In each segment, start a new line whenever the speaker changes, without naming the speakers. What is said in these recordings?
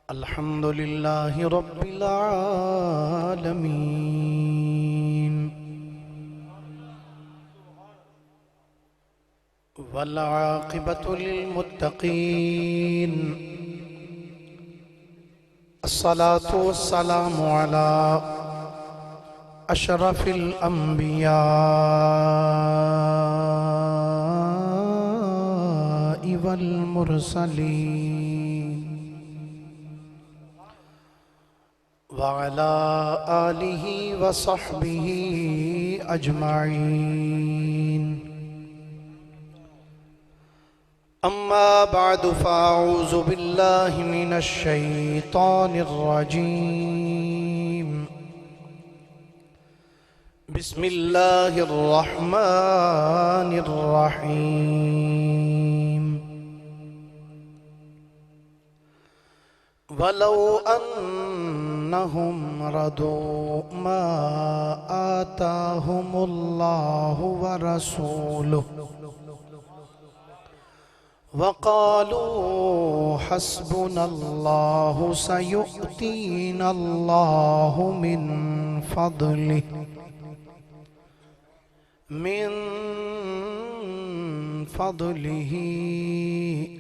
الحمد لله رب العالمين والعاقبة للمتقين الصلاة والسلام على أشرف الأنبياء والمرسلين وعلى آله وصحبه أجمعين أما بعد فأعوذ بالله من الشيطان الرجيم بسم الله الرحمن الرحيم ولو أنهم رضوا ما آتاهم الله ورسوله وقالوا حسبنا الله سيؤتينا الله من فضله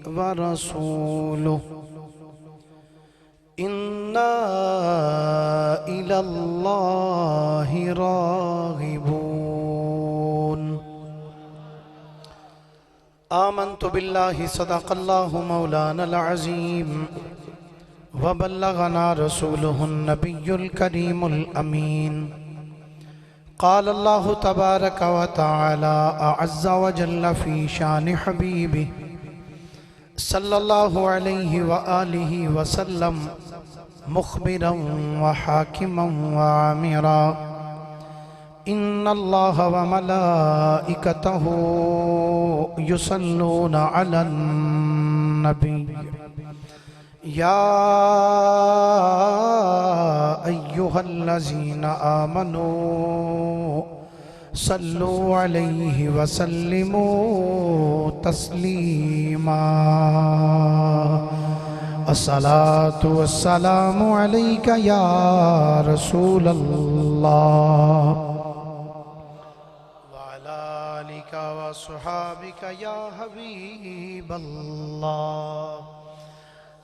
ورسوله إنا إلى الله راغبون آمنت بالله صدق الله مولانا العظيم وبلغنا رسوله النبي الكريم الأمين قال الله تبارك وتعالى أعز وجل في شان حبيبه صلى الله عليه وآله وسلم مخبرا وحاكما وعامرا إن الله وملائكته يصلون على النبي يا أيها الذين آمنوا صلوا عليه وسلموا تسليما الصلاة والسلام عليك يا رسول الله وعلى آلك وصحابك يا حبيب الله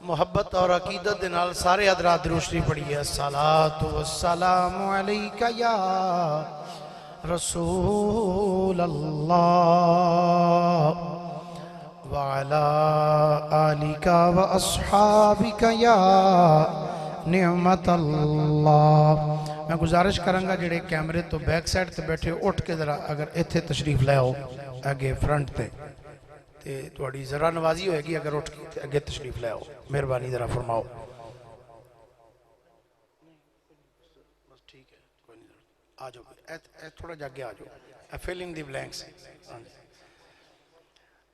محبت اور عقیدت نال سارے حضرات درود شریف پڑھیے الصلاة والسلام علیک یا رسول اللہ وعلا آلک واصحابک یا نعمت اللہ میں گزارش کرنگا جڑے کیمرے تو بیک سائٹ تے بیٹھے اٹھ کے ذرا اگر ایتھے تشریف لے آؤ اگے فرنٹ تے تھوڑی ذرا نوازی ہوئے گی اگر اٹھ کے اگے تشریف لے آؤ مہربانی ذرا فرماؤ بس ٹھیک ہے کوئی نہیں آ جاؤ تھوڑا جاگے آ جاؤ فیلنگ دی بلینکس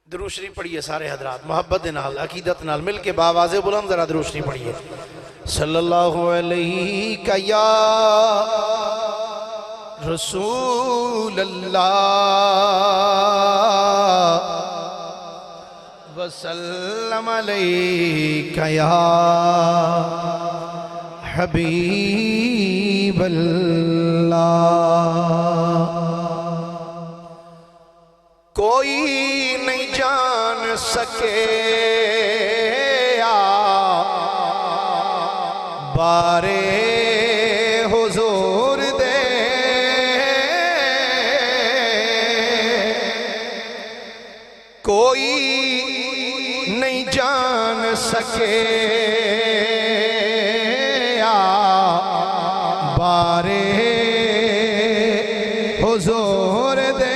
درود شریف پڑھیے سارے حضرات محبت نال عقیدت نال مل کے باواز بلند ذرا درود شریف پڑھیے صلی اللہ علیہ یا رسول اللہ وسلم علیک یا حبیب اللہ کوئی نہیں جان سکے بارے حضور دے کوئی نہیں جان سکے بارے حضور دے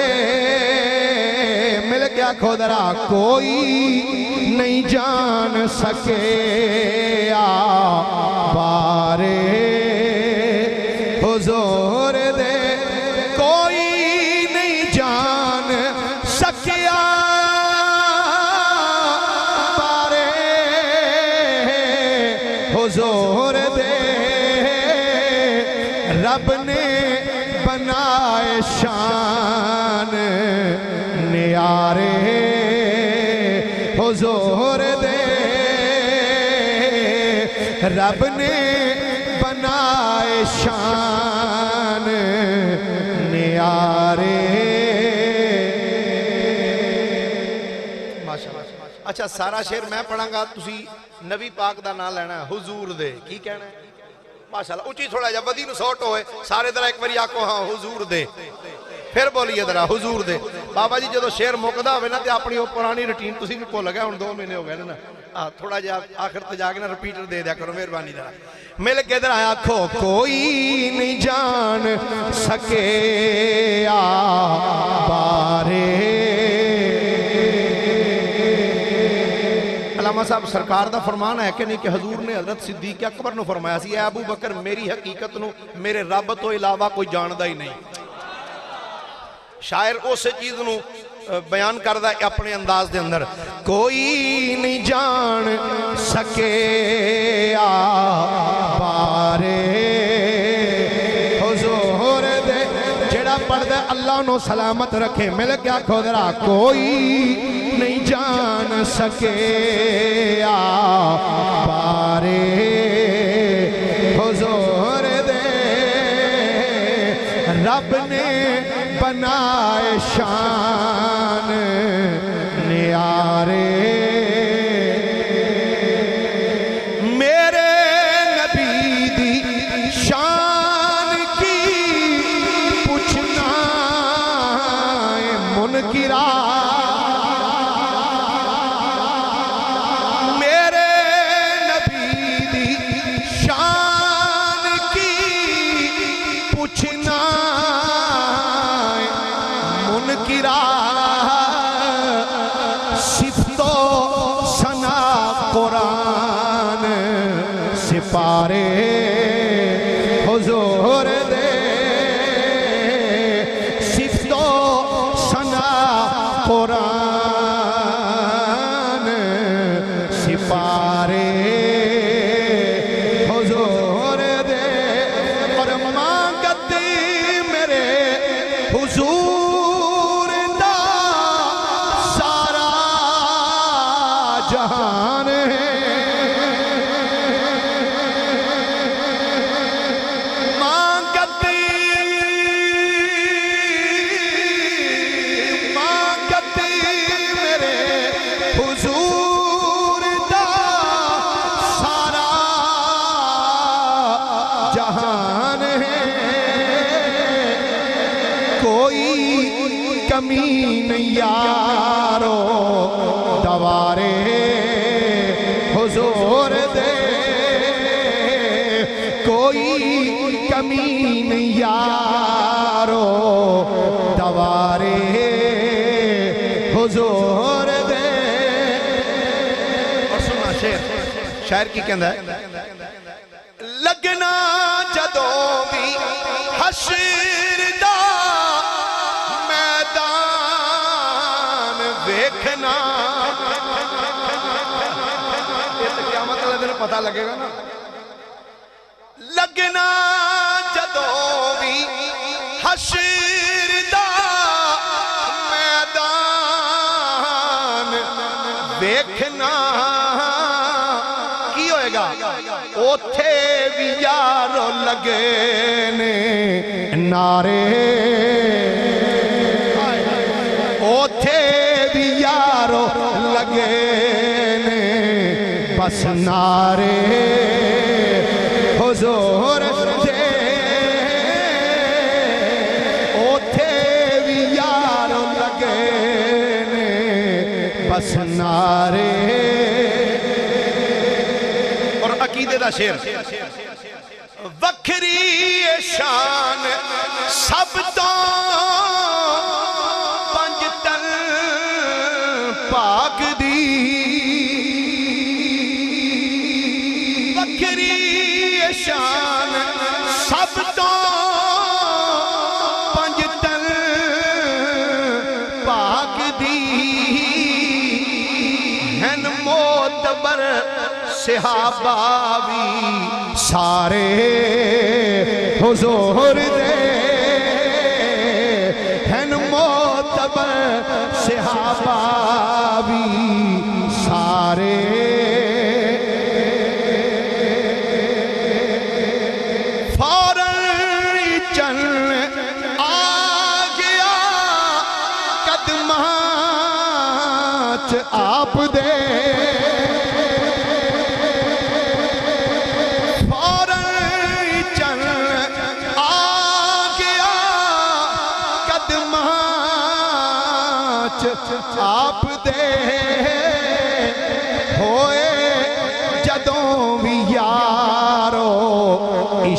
مل گیا کھودرا کوئی نہیں جان سکے بارے حضور دے کوئی نہیں جان سکیا حضور دے رب نے بنائے شان نیارے حضور دے
رب نے بنائے شان نیارے. اچھا سارا شعر میں پڑھاں گا, تسی نبی پاک دا نام لینا ہے, حضور دے. کی کہنا ہے؟ ماشاءاللہ اچھی تھوڑا جا ودی نو سوٹ ہوئے, سارے درہ ایک باری آکو ہاں حضور دے, پھر بولیے درہ حضور دے. بابا جی جدو شعر موقدہ ہوئے نا تے اپنی وہ پرانی روٹین تسی بھی کو لگا, ہن 2 مہینے ہو گئے نا, تھوڑا جا آخر تے جا کے نا ریپیٹر دے دیا کرو مہربانی درہ. مل کے درہ آکھو کوئی نہیں جان سکے بارے. علامہ صاحب سرکار دا فرمان ہے کہ نہیں کہ حضور نے حضرت صدیق اکبر نو فرمایا سی, اے ابو بکر میری حقیقت نو میرے رب تو علاوہ کوئی جاندہ ہی نہیں. شاعر اس چیز نو بیان کردہ اپنے انداز دے اندر, کوئی نہیں جان سکے بارے حضور دے. جڑا پڑھ دے اللہ نو سلامت رکھے. مل کیا کھودرا کوئی نہیں جان سکے بارے حضور دے. رب نے بنائے شان نیارے. میرے نبی دی شان کی پوچھنا منکرہ. صفت و ثنا قرآن سپارے حضور دے. صفت و ثنا قرآن سپارے حضور دے. اور مانگت میرے حضور جہان ہے. مانگت میرے حضور دا سارا جہان ہے. کوئی کمی نہیں یارو دوارے حضور دے. کوئی کمی نہیں یارو دوارے حضور دے. اور سننا شاعر کی کہندہ ہے, لگنا جدوں بھی حشر دا میدان ویکھنا. پتہ لگے گا نا. لگنا جدوں بھی حشر دا میدان ویکھنا. کی ہوئے گا اوتھے بھی یارو لگے نے نعرے. اوتھے بھی یارو لگے بس نعرے حضور دے. اوتھے بھی یار لگے نے بس نعرے. اور عقیدے دا شعر, وکھری شان سب تو پنجتن پاک دی. شان سب تو پنجتن پاک دی. ہن معتبر صحابہ بھی سارے حضور دے. ہن معتبر صحابہ بھی سارے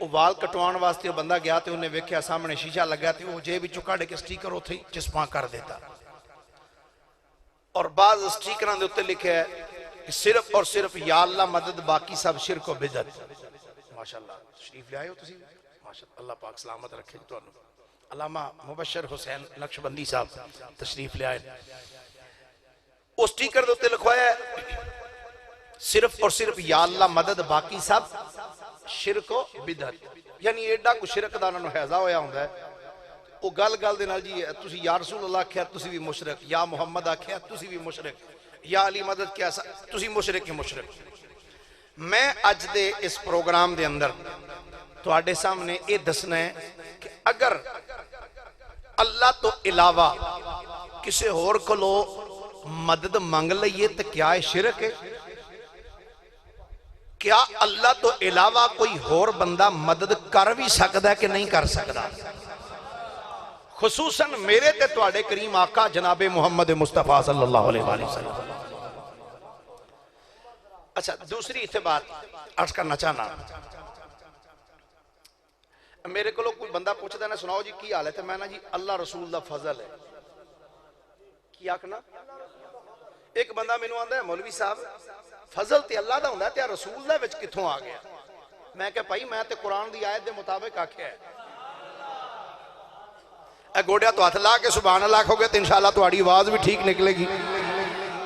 وہ وال کٹوان واسطے وہ بندہ گیا تے انہیں ویکھیا سامنے شیشہ لگا تے وہ جیب وچوں کڈ کے سٹیکر اتھے ہی چسپاں کر دیتا اور بعض سٹیکراں دے اوتے لکھا ہے کہ صرف اور صرف یا اللہ مدد باقی سب شرک و بدعت ماشاءاللہ شریف لے آئے ہو تسی ماشاءاللہ اللہ پاک سلامت رکھے تانوں علامہ مبشر حسین نقشبندی صاحب تشریف لے آئے اس سٹیکر دے اوتے لکھوایا ہے صرف اور صرف یا اللہ مدد باقی سب شرک و بدعت یعنی ایڈا کو شرک دا انہاں نوں ہیضا ہویا ہوندا ہے وہ گل گل دے نال جی تسی یا رسول اللہ آکھیا تسی بھی مشرک یا محمد آکھیا تسی بھی مشرک یا علی مدد کیا تسی مشرک ہی مشرک میں اج دے اس پروگرام دے اندر تواڈے سامنے یہ دسنا ہے کہ اگر اللہ تو علاوہ کسی اور کولو مدد منگ لئیے تو کیا ہے شرک ہے کیا اللہ تو علاوہ کوئی اور بندہ مدد کر بھی سکتا ہے کہ نہیں کر سکتا خصوصاً میرے تے تواڈے کریم آقا جناب محمد مصطفیٰ صلی اللہ علیہ وسلم اچھا دوسری اتھے بات عرض کرنا چاہنا میرے کو کوئی بندہ پوچھتا ہے نا سناؤ جی کی حال ہے تو میں نا جی اللہ رسول دا فضل ہے کیا کہنا ایک بندہ میں نو آندہ ہے مولوی صاحب فضل تے اللہ دا ہوندہ ہے تے رسول دا وچ کتھوں آ گیا میں کہ بھائی میں تے قرآن دی آیت دے مطابق آکھیا ہے اے گوڑیا تو ہاتھ لا کے سبحان اللہ کھو گے تو انشاءاللہ تو آڑی آواز بھی ٹھیک نکلے گی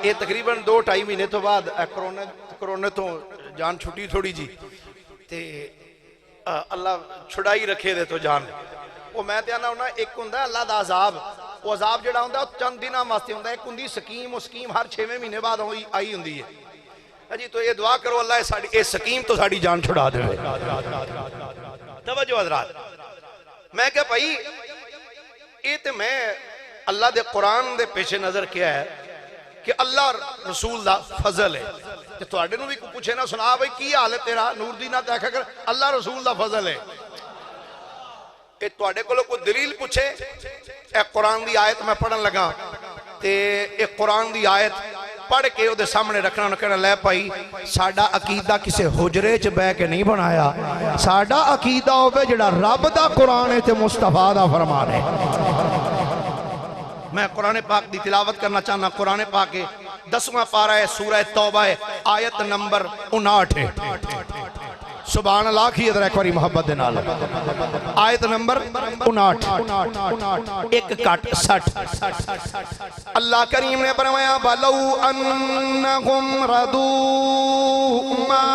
یہ تقریباً 2-2.5 مہینے تو بعد کرونے تو جان چھٹی تھوڑی جی تے اللہ چھڑائی رکھے دے تو جان وہ میں تے آنا ہونا ایک ہوندہ ہے اللہ دا عذاب وہ عذاب جڑا ہوندہ ہے چند دنہ واسطے ہوندہ ہے ایک ہوندی سکیم وہ سکیم ہر 6 مہینے بعد آئی ہوندی ہے جی تو یہ دعا کرو اللہ اے سکیم تو ساڑی جان چھڑا دے توجہ حضرات میں کہ بھائی یہ تے میں اللہ دے قرآن دے پیش نظر کیا ہے کہ اللہ رسول دا فضل ہے کہ تو آڑے نو بھی پوچھے نا سنا بھائی کی حال ہے تیرا نور دی نہ دیکھا کر اللہ رسول دا فضل ہے کہ تو آڑے کو کوئی دلیل پوچھے اے قرآن دی آیت میں پڑھن لگا تے اے قرآن دی آیت پڑھ کے او دے سامنے رکھنا نہ کہنا لے پائی ساڑا عقیدہ کسے حجرے چ بے کے نہیں بنایا ساڑا عقیدہ ہوئے جڑا رب دا قرآن ہے تے مصطفیٰ دا فرمان ہے میں قرآن پاک دی تلاوت کرنا چاہنا قرآن پاک 10واں پارہ ہے سورہ توبہ ہے آیت نمبر 59 ہے سبحان اللہ کی ادھر ایک واری محبت دے نال آیت نمبر 59 ایک کٹ 60 اللہ کریم نے فرمایا بلو انہم ردو ما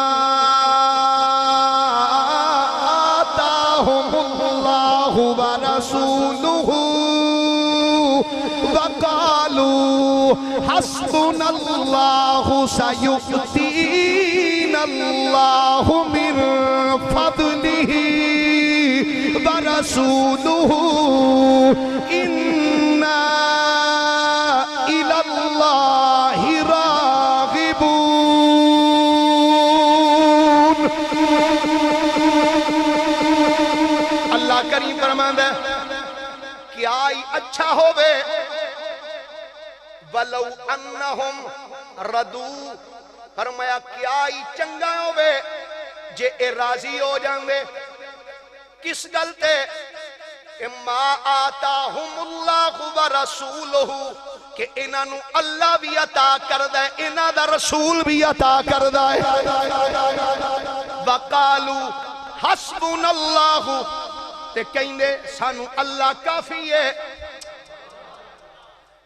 آتاہم اللہ ورسولہ وقالوا حسبنا اللہ سیؤتینا اللہ من فضلہ ورسولہ انا الی اللہ راغبون اللہ کریم فرماتا ہے کیا ہی اچھا ہوئے وَلَوْ أَنَّهُمْ رَدُوا فرمایا کیا ہی چنگا ہوئے جے اے راضی ہو جاندے کس گلتے کہ ما آتاہم اللہ ورسولہ کہ انہوں اللہ بھی عطا کردہ ہے انہوں دا رسول بھی عطا کردہ ہے وَقَالُوا حَسْبُنَ اللَّهُ تے کہیں دے سانو اللہ کافی ہے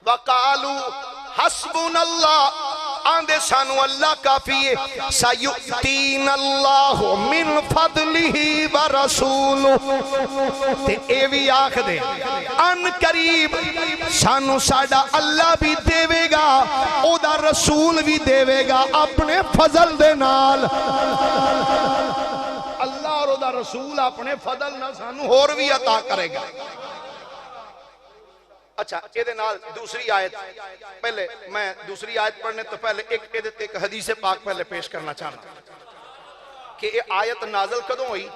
وَقَالُوا حَسْبُنَ اللَّهُ آندے سانو اللہ کافی ہے سَيُؤْتِينَ اللَّهُ مِنْ فَضْلِهِ وَرَسُولُهُ تے اے بھی آکھ دے ان قریب سانو ساڑا اللہ بھی دیوے گا او دا رسول بھی دیوے گا اپنے فضل دے نال اللہ اور دا رسول اپنے فضل نہ سانو اور بھی عطا کرے گا اچھا یہ دے نال دوسری آیت پہلے میں دوسری آیت پڑھنے تو پہلے ایک حدیث پاک پہلے پیش کرنا چاہنا کہ یہ آیت نازل کدوں ہوئی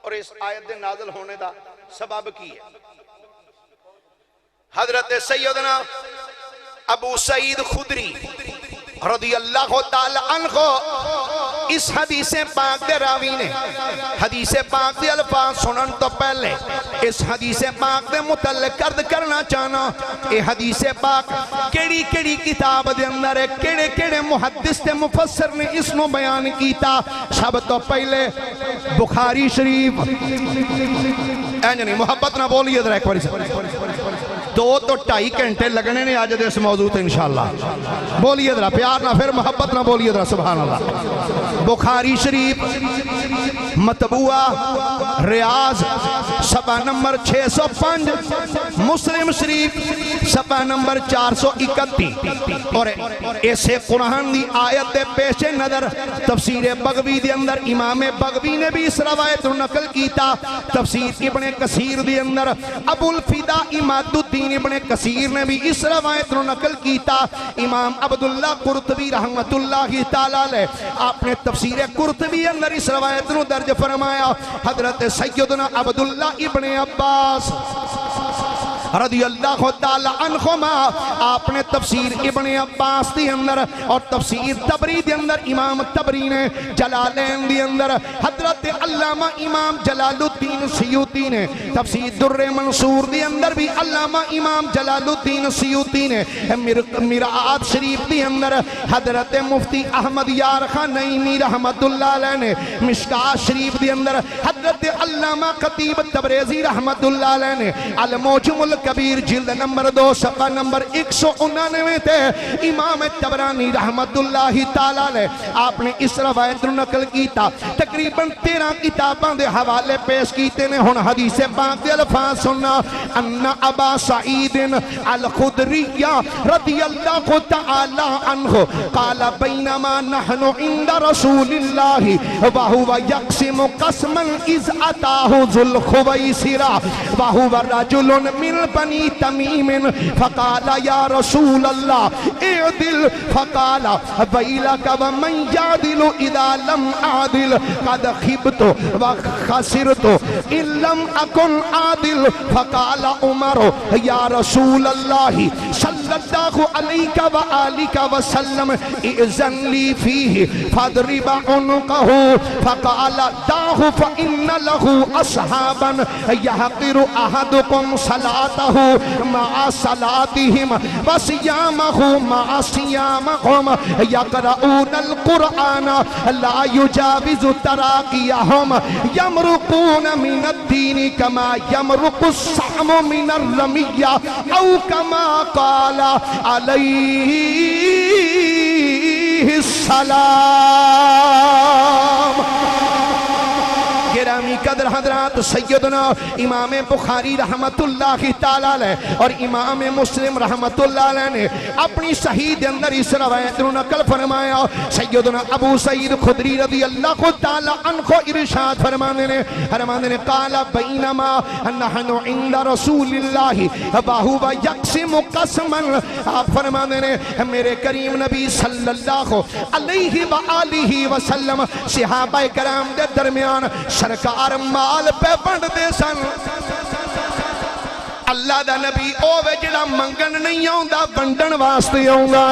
اور اس آیت دے نازل ہونے دا سبب کی ہے حضرت سیدنا ابو سعید خدری رضی اللہ تعالی عنہ اس حدیث پاک دے راوی نے حدیث پاک دے الفاظ سنن تو پہلے اس حدیث پاک دے متعلق عرض کرنا چاہنا اے حدیث پاک کیڑی کیڑی کتاب دے اندر ہے، کیڑے کیڑے محدث تے مفسر نے اس نو بیان کیتا۔ سب تو پہلے بخاری شریف، نہیں محبت نہ بولیے ذرا ایک بار 2 تو 2.5 گھنٹے لگنے نے آج دے اس موضوع تے انشاءاللہ، بولیے ذرا پیار نہ، پھر محبت نہ بولیے ذرا سبحان اللہ۔ بخاری شریف مطبوعہ ریاض صفحہ نمبر 605، مسلم شریف صفحہ نمبر 431، اور ایسے قرآن دی آیت دے پیش نظر تفسیر بغوی دے اندر امام بغوی نے بھی اس روایت نقل کیتا۔ تفسیر ابن کثیر دے اندر ابو الفدا اماد الدین ابن کثیر نے بھی اس روایت نقل کیتا۔ امام عبداللہ قرطبی رحمت اللہ تعالیٰ علیہ آپ نے تفسیر قرطبی اندر اس روایت نو درج فرمایا۔ حضرت سیدنا عبداللہ ابن عباس رضی اللہ تعالی عنہما آپ نے تفسیر ابن عباس دی اندر اور تفسیر تبری دی اندر امام تبری نے جلالین دی اندر حضرت علامہ امام جلال الدین سیوطی نے تفسیر در منصور دی اندر بھی علامہ امام جلال الدین سیوطی نے مرآت شریف دی اندر حضرت مفتی احمد یار خان نعیمی رحمت اللہ علیہ نے مشکات شریف دی اندر حضرت علامہ خطیب تبریزی رحمت اللہ علیہ نے الموجم کبیر جلد نمبر 2 صفحہ نمبر 199 تے امام تبرانی رحمت اللہ تعالیٰ نے آپ نے اس روایت نقل کیتا۔ تقریباً 13 کتاباں دے حوالے پیش کیتے نے۔ ہن حدیث پاک دے الفاظ سننا، ان ابا سعید الخدری رضی اللہ تعالی عنہ قال بینما نحن عند رسول اللہ وہو یقسم قسما اذ اتاہ ذو الخویسرہ وہو رجل من بنی تمیم فقال یا رسول اللہ اعدل فقال ویلک ومن یعدل اذا لم اعدل قد خبت وخسرت ان لم اکن عادل فقال عمر یا رسول اللہ صلی اللہ علیہ وآلہ وسلم اذن لی فیہ فاضرب عنقہ فقال داہ فإن له اصحابا یحقر احدکم صلاته مع صلاتهم وصيامه مع صيامهم يقرؤون القرآن لا يجاوز تراقيهم يمرقون من الدين كما يمرق السهم من الرمية أو كما قال عليه السلام۔ گرامی قدر حضرات سیدنا امام بخاری رحمت اللہ تعالیٰ علیہ اور امام مسلم رحمت اللہ علیہ نے اپنی صحیح دے اندر اس روایت نقل فرمایا۔ سیدنا ابو سعید خدری رضی اللہ تعالیٰ عنہ ارشاد فرمانے نے قال بینما نحن عند رسول اللہ وہو یقسم قسما، آپ فرمانے نے میرے کریم نبی صلی اللہ علیہ وآلہ وسلم صحابہ کرام دے درمیان سرکار مال پہ بند دے سن۔ اللہ دا نبی اوے جڑا منگن نہیں آؤں بندن واسطے آؤں گا۔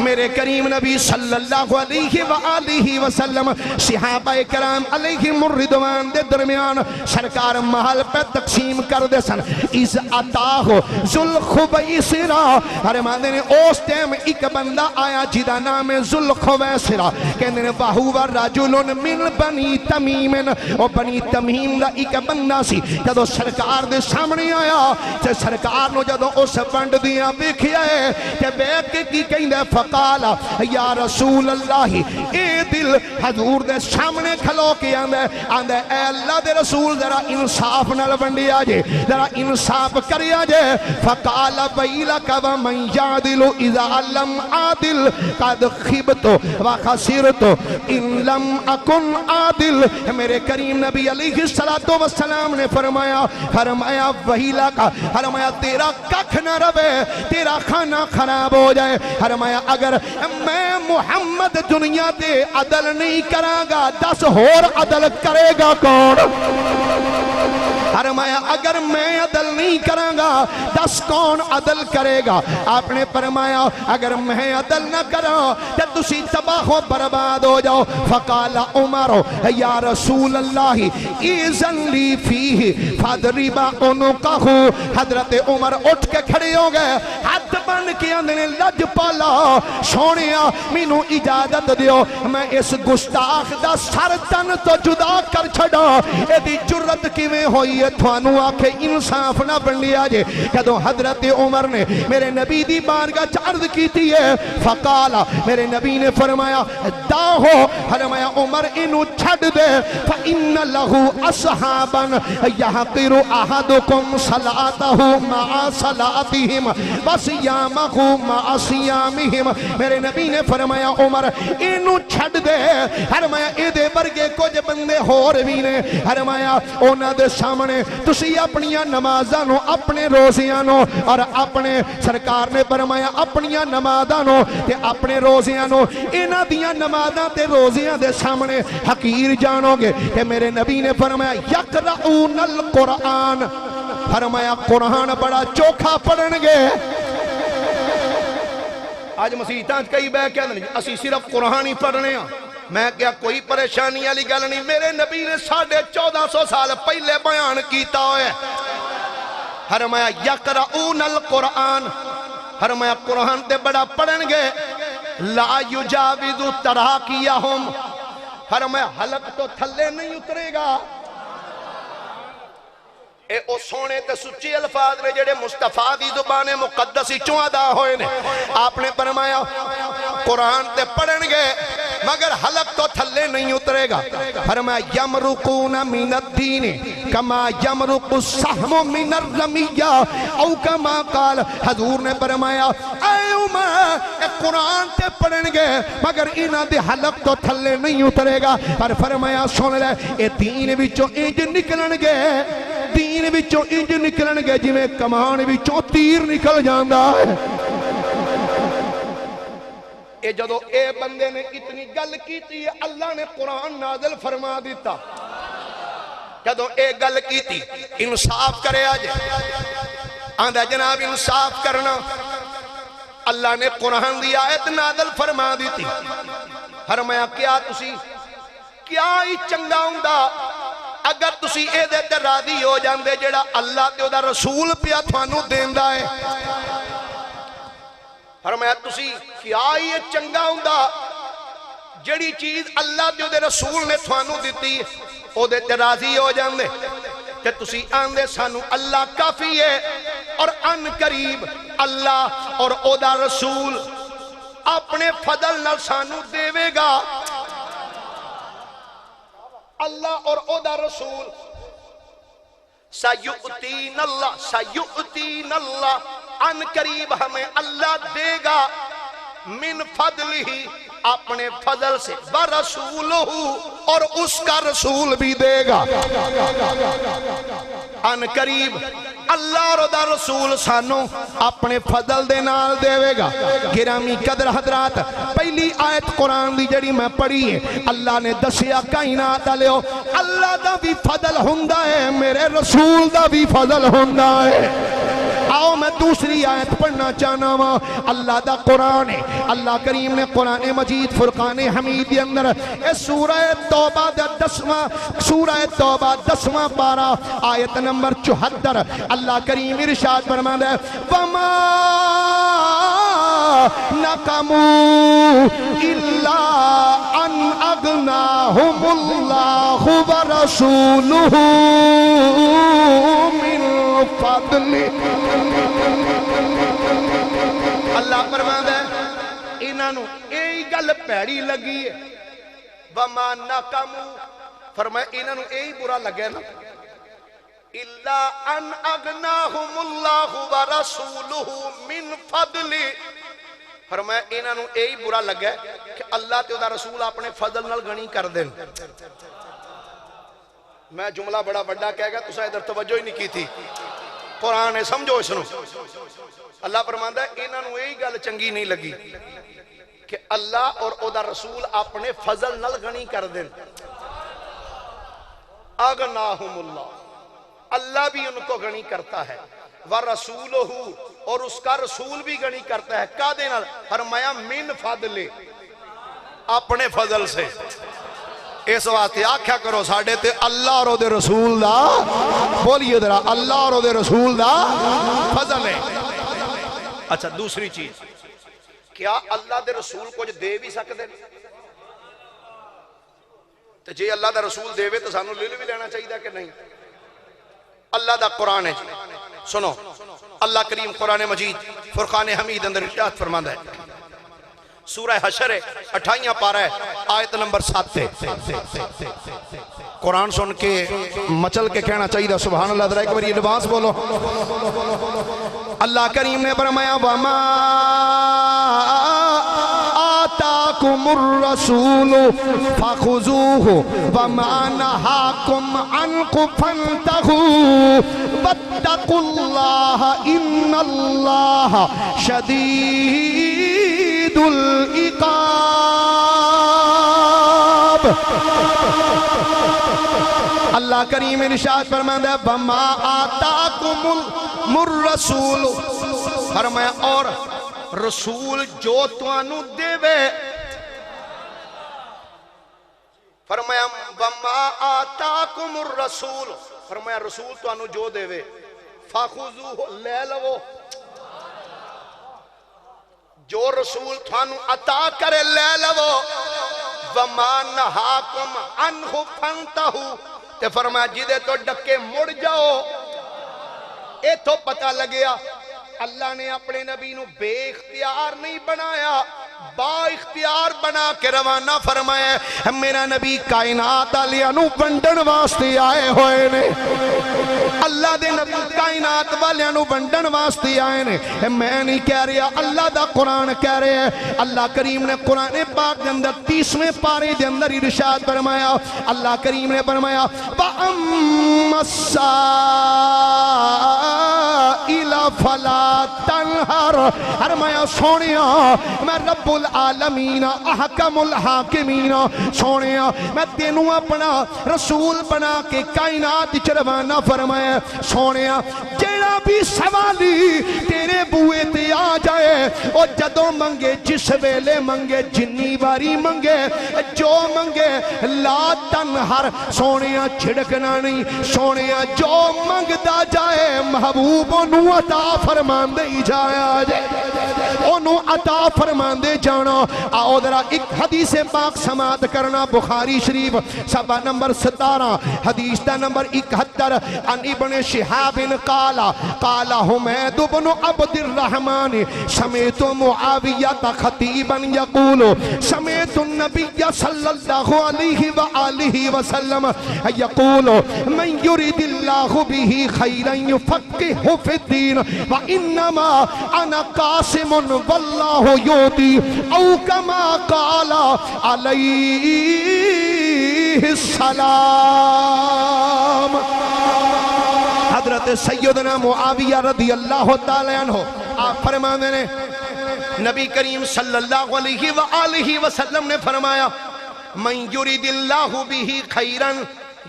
میرے کریم نبی صلی اللہ علیہ وآلہ وسلم صحابہ کرام علیہ الرضوان دے درمیان سرکار محل پہ تقسیم کر دے سن۔ اِذ اتاہ ذو الخویسرہ، ہر ماندے نے اس ٹائم ایک بندہ آیا جدا نام ذو الخویسرہ، کہنے نے وہو رجل من بنی تمیم، اور بنی تمیم دا ایک بندہ سی۔ جدو سرکار دے سامنے آیا تے سرکار نو جدو اس بند دیاں ویکھیا ہے تے بیٹھ کے کی کہندا فقال یا رسول اللہ اے دل حضور دے سامنے کھلو کے آندا اے اللہ دے رسول ذرا انصاف نال بنڈیا جے، ذرا انصاف کریا جے۔ فقال ویلک ومن یعدل اذا لم عادل قد خبت وخسرت ان لم اکن عادل۔ میرے کریم نبی علیہ السلام نے فرمایا وہیلا کا، فرمایا تیرا ککھ نہ روے، تیرا کھانا خراب ہو جائے۔ فرمایا اگر میں محمد دنیا دے عدل نہیں کراں گا 10 اور عدل کرے گا کون؟ فرمایا اگر میں عدل نہیں کرانگا دس کون عدل کرے گا؟ آپ نے فرمایا اگر میں عدل نہ کروں تو تسی تباہ و برباد ہو جاؤ۔ فقال عمر یا رسول اللہ ایذن لی فیہ فاضرب عنقہ۔ حضرت عمر اٹھ کے کھڑے ہو گئے، ہاتھ بن کے اندنے لج پالا، سونیا مینوں اجازت دیو میں اس گستاخ دا سر تن تو جدا کر چھڑا۔ ایدی جرت کیویں ہوئی ہے تھانوں آکھے انصاف نہ بنیا جے؟ کدوں حضرت عمر نے میرے نبی دی بارگاہ عرض کیتی ہے، فقالا میرے نبی نے فرمایا داہو، فرمایا عمر انو چھڑ دے، فَإِنَّ لَهُ أَصْحَابًا يَحْقِرُ أَحَدُكُمْ صَلَاتَهُ مَعَ صَلَاتِهِمْ وَصِيَامَهُ مَعَ صِيَامِهِمْ۔ میرے نبی نے فرمایا عمر انو چھڑ دے، فرمایا اے دے برگے کچھ بندے ہور بھی نے، فرمایا اونا دے سامنے تسی اپنیاں نمازانو اپنے روزیانو اور اپنے سرکار نے فرمایا اپنیاں نمازانو تے اپنے روزیانو اینا دیاں نمازاں تے روزیاں دے سامنے حقیر جانو گے۔ تے میرے نبی نے فرمایا یقرؤون القرآن، فرمایا قرآن بڑا چوکھا پڑھن گے۔ آج مسیحتاں کئی بے کہنے نہیں اسی صرف قرآن ہی پڑھنے ہیں، میں کیا کوئی پریشانی علی گل نہیں، میرے نبی نے 1450 سال پہلے بیان کیتا ہوئے۔ فرمایا یقرؤون القرآن، فرمایا قرآن تے بڑا پڑھن گے، لا یجاوز تراقیہم، فرمایا حلق تو تھلے نہیں اترے گا۔ اے او سونے تے سچی الفاظ نے جڑے مصطفیٰ دی زبان مقدسی چوں ادا ہوئے نے۔ آپ نے فرمایا قرآن تے پڑھن گے مگر حلق تو تھلے نہیں اترے گا۔ فرمایا یمرقون من الدین کما یمرق السہم من الرمیہ او کما قال، حضور نے فرمایا اے عمر اے قرآن تے پڑھن گے مگر انہاں دے حلق تو تھلے نہیں اترے گا۔ پر فرمایا سن لے اے دین وچوں انج نکلن گے، دین وچوں انج نکلن گے جویں کمان وچوں تیر نکل جاندا ہے۔ اے جدو اے بندے نے اتنی گل کیتی ہے اللہ نے قرآن نازل فرما دیتا۔ جدو اے گل کیتی انصاف کرے آج آندھا جناب انصاف کرنا، اللہ نے قرآن دی آیت نازل فرما دیتی۔ فرمایا کیا تسی کیا ہی چنگا ہوندہ اگر تسی اے دے تے راضی ہو جاندے جڑا اللہ تے دا رسول پیا تھانوں دیندا ہے۔ فرمایا تسی کیا ہی چنگا ہوندہ جڑی چیز اللہ تے رسول نے تھانوں دیتی او دے تے راضی ہو جاندے تے تسی آندے سانو اللہ کافی ہے، اور ان قریب اللہ اور او دا رسول اپنے فضل نال سانو دیوے گا۔ اللہ اور او دا رسول سیؤتین اللہ ان قریب ہمیں اللہ دے گا، من فضل ہی اپنے فضل سے، ورسولہ اور اس کا رسول بھی دے گا۔ ان قریب اللہ اور دا رسول سانو اپنے فضل دے نال دے گا۔ گرامی قدر حضرات پہلی آیت قرآن دی جڑی میں پڑھی ہے اللہ نے دسیا کائنات علیہ اللہ دا بھی فضل ہوندہ ہے، میرے رسول دا بھی فضل ہوندہ ہے۔ آؤ میں دوسری آیت پڑھنا چاہنا ہوں، اللہ دا قرآن ہے، اللہ کریم نے قرآن مجید فرقان حمید کے اندر سورہ توبہ دا 10واں پارہ آیت نمبر 74 اللہ کریم ارشاد فرماتا ہے وَمَا نَقَمُوا إِلَّا أَنْ أَغْنَاهُمُ اللَّهُ وَرَسُولُهُ مِنْ فَضْلِهِ۔ اللہ فرماتا ہے انہوں ایہی گل پیڑی لگی ہے، وَمَا نَقَمُوا فرمایا انہوں ایہی برا لگے نا، إِلَّا أَنْ أَغْنَاهُمُ اللَّهُ وَرَسُولُهُ مِنْ فَضْلِهِ فرمایا انہوں ایہی برا لگا کہ اللہ تے دا رسول اپنے فضل نال غنی کر دیں۔ میں جملہ بڑا بڑا کہہ گا تسا ادھر توجہ ہی نہیں کی تھی، قرآن ہے سمجھو اس نو۔ اللہ فرماندا ہے انہوں یہی گل چنگی نہیں لگی کہ اللہ اور او دا رسول اپنے فضل نال غنی کر دیں۔ اغناہم اللہ، اللہ بھی ان کو غنی کرتا ہے وَرَسُولُهُ اور اس کا رسول بھی غنی کرتا ہے کا دینا فرمایا من فضل اپنے فضل سے اس واسطے آکھیا کرو ساڑھے تے اللہ اور دے رسول دا بولیے ذرا اللہ اور دے رسول دا فضل ہے اچھا دوسری چیز کیا اللہ دے رسول کچھ دے بھی سکتے ہیں تو جی اللہ دا رسول دے وے تو سانو لے بھی لینا چاہیے کہ نہیں اللہ دا قرآن ہے سنو اللہ کریم قرآن مجید فرقان حمید اندر ارشاد فرماندہ ہے سورہ حشر ہے 28 پارہ ہے آیت نمبر 7 قرآن سن کے مچل کے کہنا چاہیے سبحان اللہ ذرا ایک بار ایڈوانس بولو اللہ کریم نے فرمایا وَمَا آتَاكُمُ الرَّسُولُ فَخُذُوهُ وَمَا نَهَاكُمْ عَنْهُ فَانْتَهُوا وَاتَّقُوا اللَّهَ إِنَّ اللَّهَ شَدِيدُ العقاب اللہ کریم ارشاد فرماتا ہے وَمَا آتَاكُمُ الرَّسُولُ فرمایا اور رسول جو توانو دے وے فرمایا وَمَا آتَاكُمُ الرَّسُولُ فرمایا رسول توانو جو دے وے فَخُذُوهُ لے لو جو رسول توانو عطا کرے لے لو وَمَا نَهَاكُمْ عَنْهُ فَانْتَهُوا تے فرمایا جیدے تو ڈکے مڑ جاؤ اے تو پتہ لگیا اللہ نے اپنے نبی نو بے اختیار نہیں بنایا با اختیار بنا کے روانہ فرمایا میرا نبی کائنات علیہ نو بندن واسطے آئے ہوئے نے اللہ دے نبی کائنات والیاں نو بندن واسطے آئے نے میں نہیں کہہ رہا اللہ دا قرآن کہہ رہے ہیں اللہ کریم نے قرآن پاک دے اندر 30ویں پارے دے اندر ارشاد فرمایا اللہ کریم نے فرمایا وَأَمَّا السَّائِلَ فَلَا تَنْهَرْ فرمایا سونیا میں رب العالمین احکم الحاکمین سونیا میں تینوں اپنا رسول بنا کے کائنات چروانہ فرمایا سونیا جیڑا بھی سوالی تیرے بوئے تے آ جائے اور جدوں منگے جس ویلے منگے جنی باری منگے جو منگے لا تنہر سونیا چھڑکنا نہیں سونیا جو منگدا جائے محبوب انہوں عطا فرمان دے جائے آجے انہوں عطا فرمان دے جانا آؤ ذرا ایک حدیث پاک سماعت کرنا بخاری شریف صفحہ نمبر 17 حدیث دا نمبر 71 ان ابن شہاب قالا قالا حمید بن عبد الرحمن سمیت معاویت خطیبا یقول سمیت النبی صلی اللہ علیہ وآلہ وسلم یقول من یرید اللہ بھی خیرا یفقہ فی الدین وانما انا قاسم واللہ یوتی او کما قال علیہ السلام حضرت سیدنا معاویہ رضی اللہ تعالیٰ عنہ آپ فرمانے نے نبی کریم صلی اللہ علیہ وآلہ وسلم نے فرمایا من یرید اللہ بھی خیرا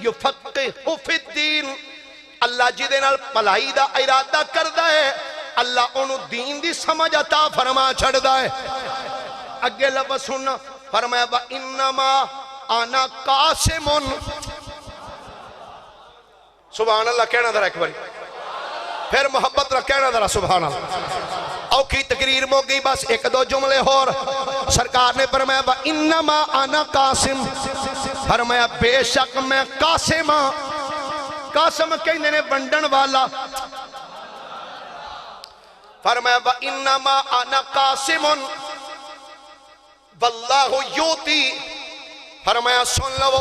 یفقہ فی الدین اللہ جدے نال پلائی دا ارادہ کردہ ہے اللہ انہوں دین دی سمجھ عطا فرما چھڑ دا ہے اگے لفظ سننا فرمایا وَإِنَّمَا أَنَا قَاسِمٌ سبحان اللہ کہنا ذرا ایک باری پھر محبت رہا کہنا ذرا سبحان اللہ او کی تقریر مو گئی بس ایک دو جملے اور سرکار نے فرمایا وَإِنَّمَا أَنَا قَاسِم فرمایا بے شک میں قاسم قاسم کہنے نے بندن والا فرمایا وَإِنَّمَا أَنَا قَاسِمٌ واللہ یوتی فرمایا سن لو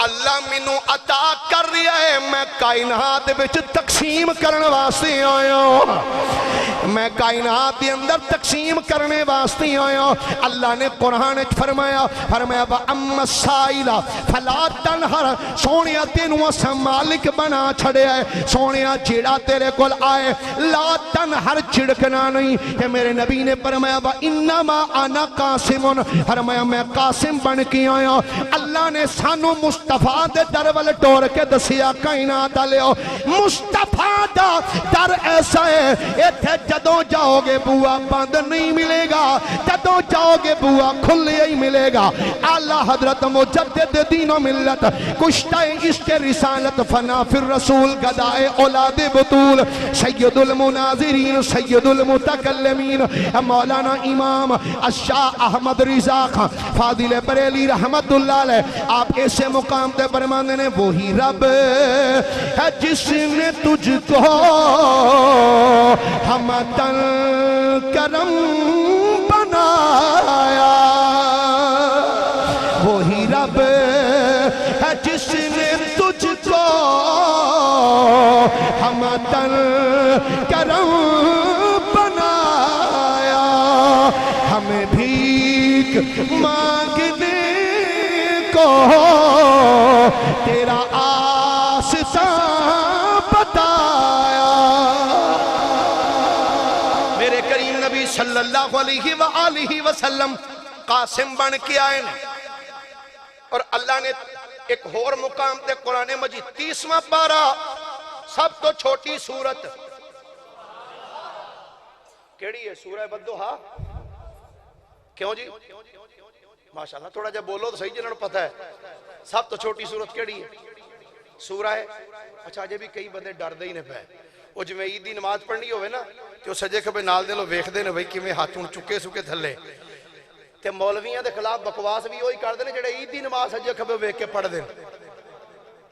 اللہ منو عطا کر رہا ہے میں کائنات بچ تقسیم کرن واسطے آیا ہوں میں کائنات دے اندر تقسیم کرنے واسطے آیا اللہ نے قرآن فرمایا وَأَمَّا السَّائِلَ فَلَا تَنْهَرْ سونیا تینوں اسا مالک بنا چھڑے آئے سونیا جیڑا تیرے کول آئے لا تنہر چھڑکنا نہیں کہ میرے نبی نے فرمایا وَإِنَّمَا أَنَا قَاسِمٌ فرمایا میں قاسم بن کے آیا اللہ نے سانو مصطفیٰ دے در والے ٹور کے دسیا کائنات آلیو مصطفیٰ دا در ایسا ہے ایتھے جدوں جاؤ گے بوا بند نہیں ملے گا جدوں جاؤ گے بوا کھلے ہی ملے گا اعلیٰ حضرت مجدد دین و ملت کشتہ عشق رسالت فنا فی الرسول گدائے اولاد بطول سید المناظرین سید المتکلمین مولانا امام الشاہ احمد رضا خان فاضل بریلی رحمت اللہ علیہ آپ ایسے مقام تے فرماندے نے وہی رب ہے جس نے تجھ کو حمدن کرم بنایا وہی رب ہے جس نے تجھ کو حمدن کرم بنایا ہمیں بھیک مانگنے کو تیرا آستا بتایا میرے کریم نبی صلی اللہ علیہ وآلہ وسلم قاسم بن کے آئے اور اللہ نے ایک اور مقام تے قرآن مجید 30واں پارہ سب تو چھوٹی سورت کیڑی ہے سورہ بدوہا کیوں جی ماشاءاللہ تھوڑا جب بولو تو صحیح جنہوں پتہ ہے سب تو چھوٹی سورت کیڑی ہے سورہ ہے اچھا جے بھی کئی بندے ڈر دے ہی نے پہ وہ جو میں عید دی نماز پڑھنی ہوئے نا کہ وہ سجے کبھے نال دے لو ویکھ دے نے بھئی کہ میں ہاتھوں چکے سکے تھلے تے مولویاں دے خلاف بکواس بھی ہوئی کر دے نے جڑے عید دی نماز سجے کبھے ویکھ کے پڑھ دے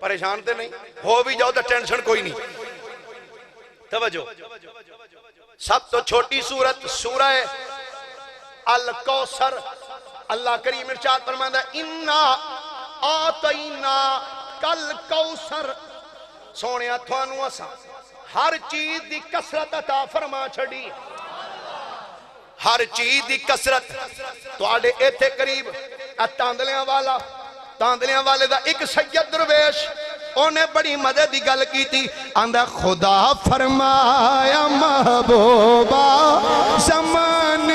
پریشان تے نہیں ہو بھی جاؤ تے ٹینشن کوئی نہیں توجہ سب تو چھوٹی سورت سورہ الکوثر اللہ کریم ارشاد فرماتا ہے انا آتینا کل کوثر سونیا تھانو اسا ہر چیز دی کثرت عطا فرما چھڑی ہر چیز دی کثرت تو آڑے ایتھے قریب تاندلیاں والے دا ایک سید درویش انہیں بڑی مدد دی گل کی تھی اندھا خدا فرمایا محبوبہ زمان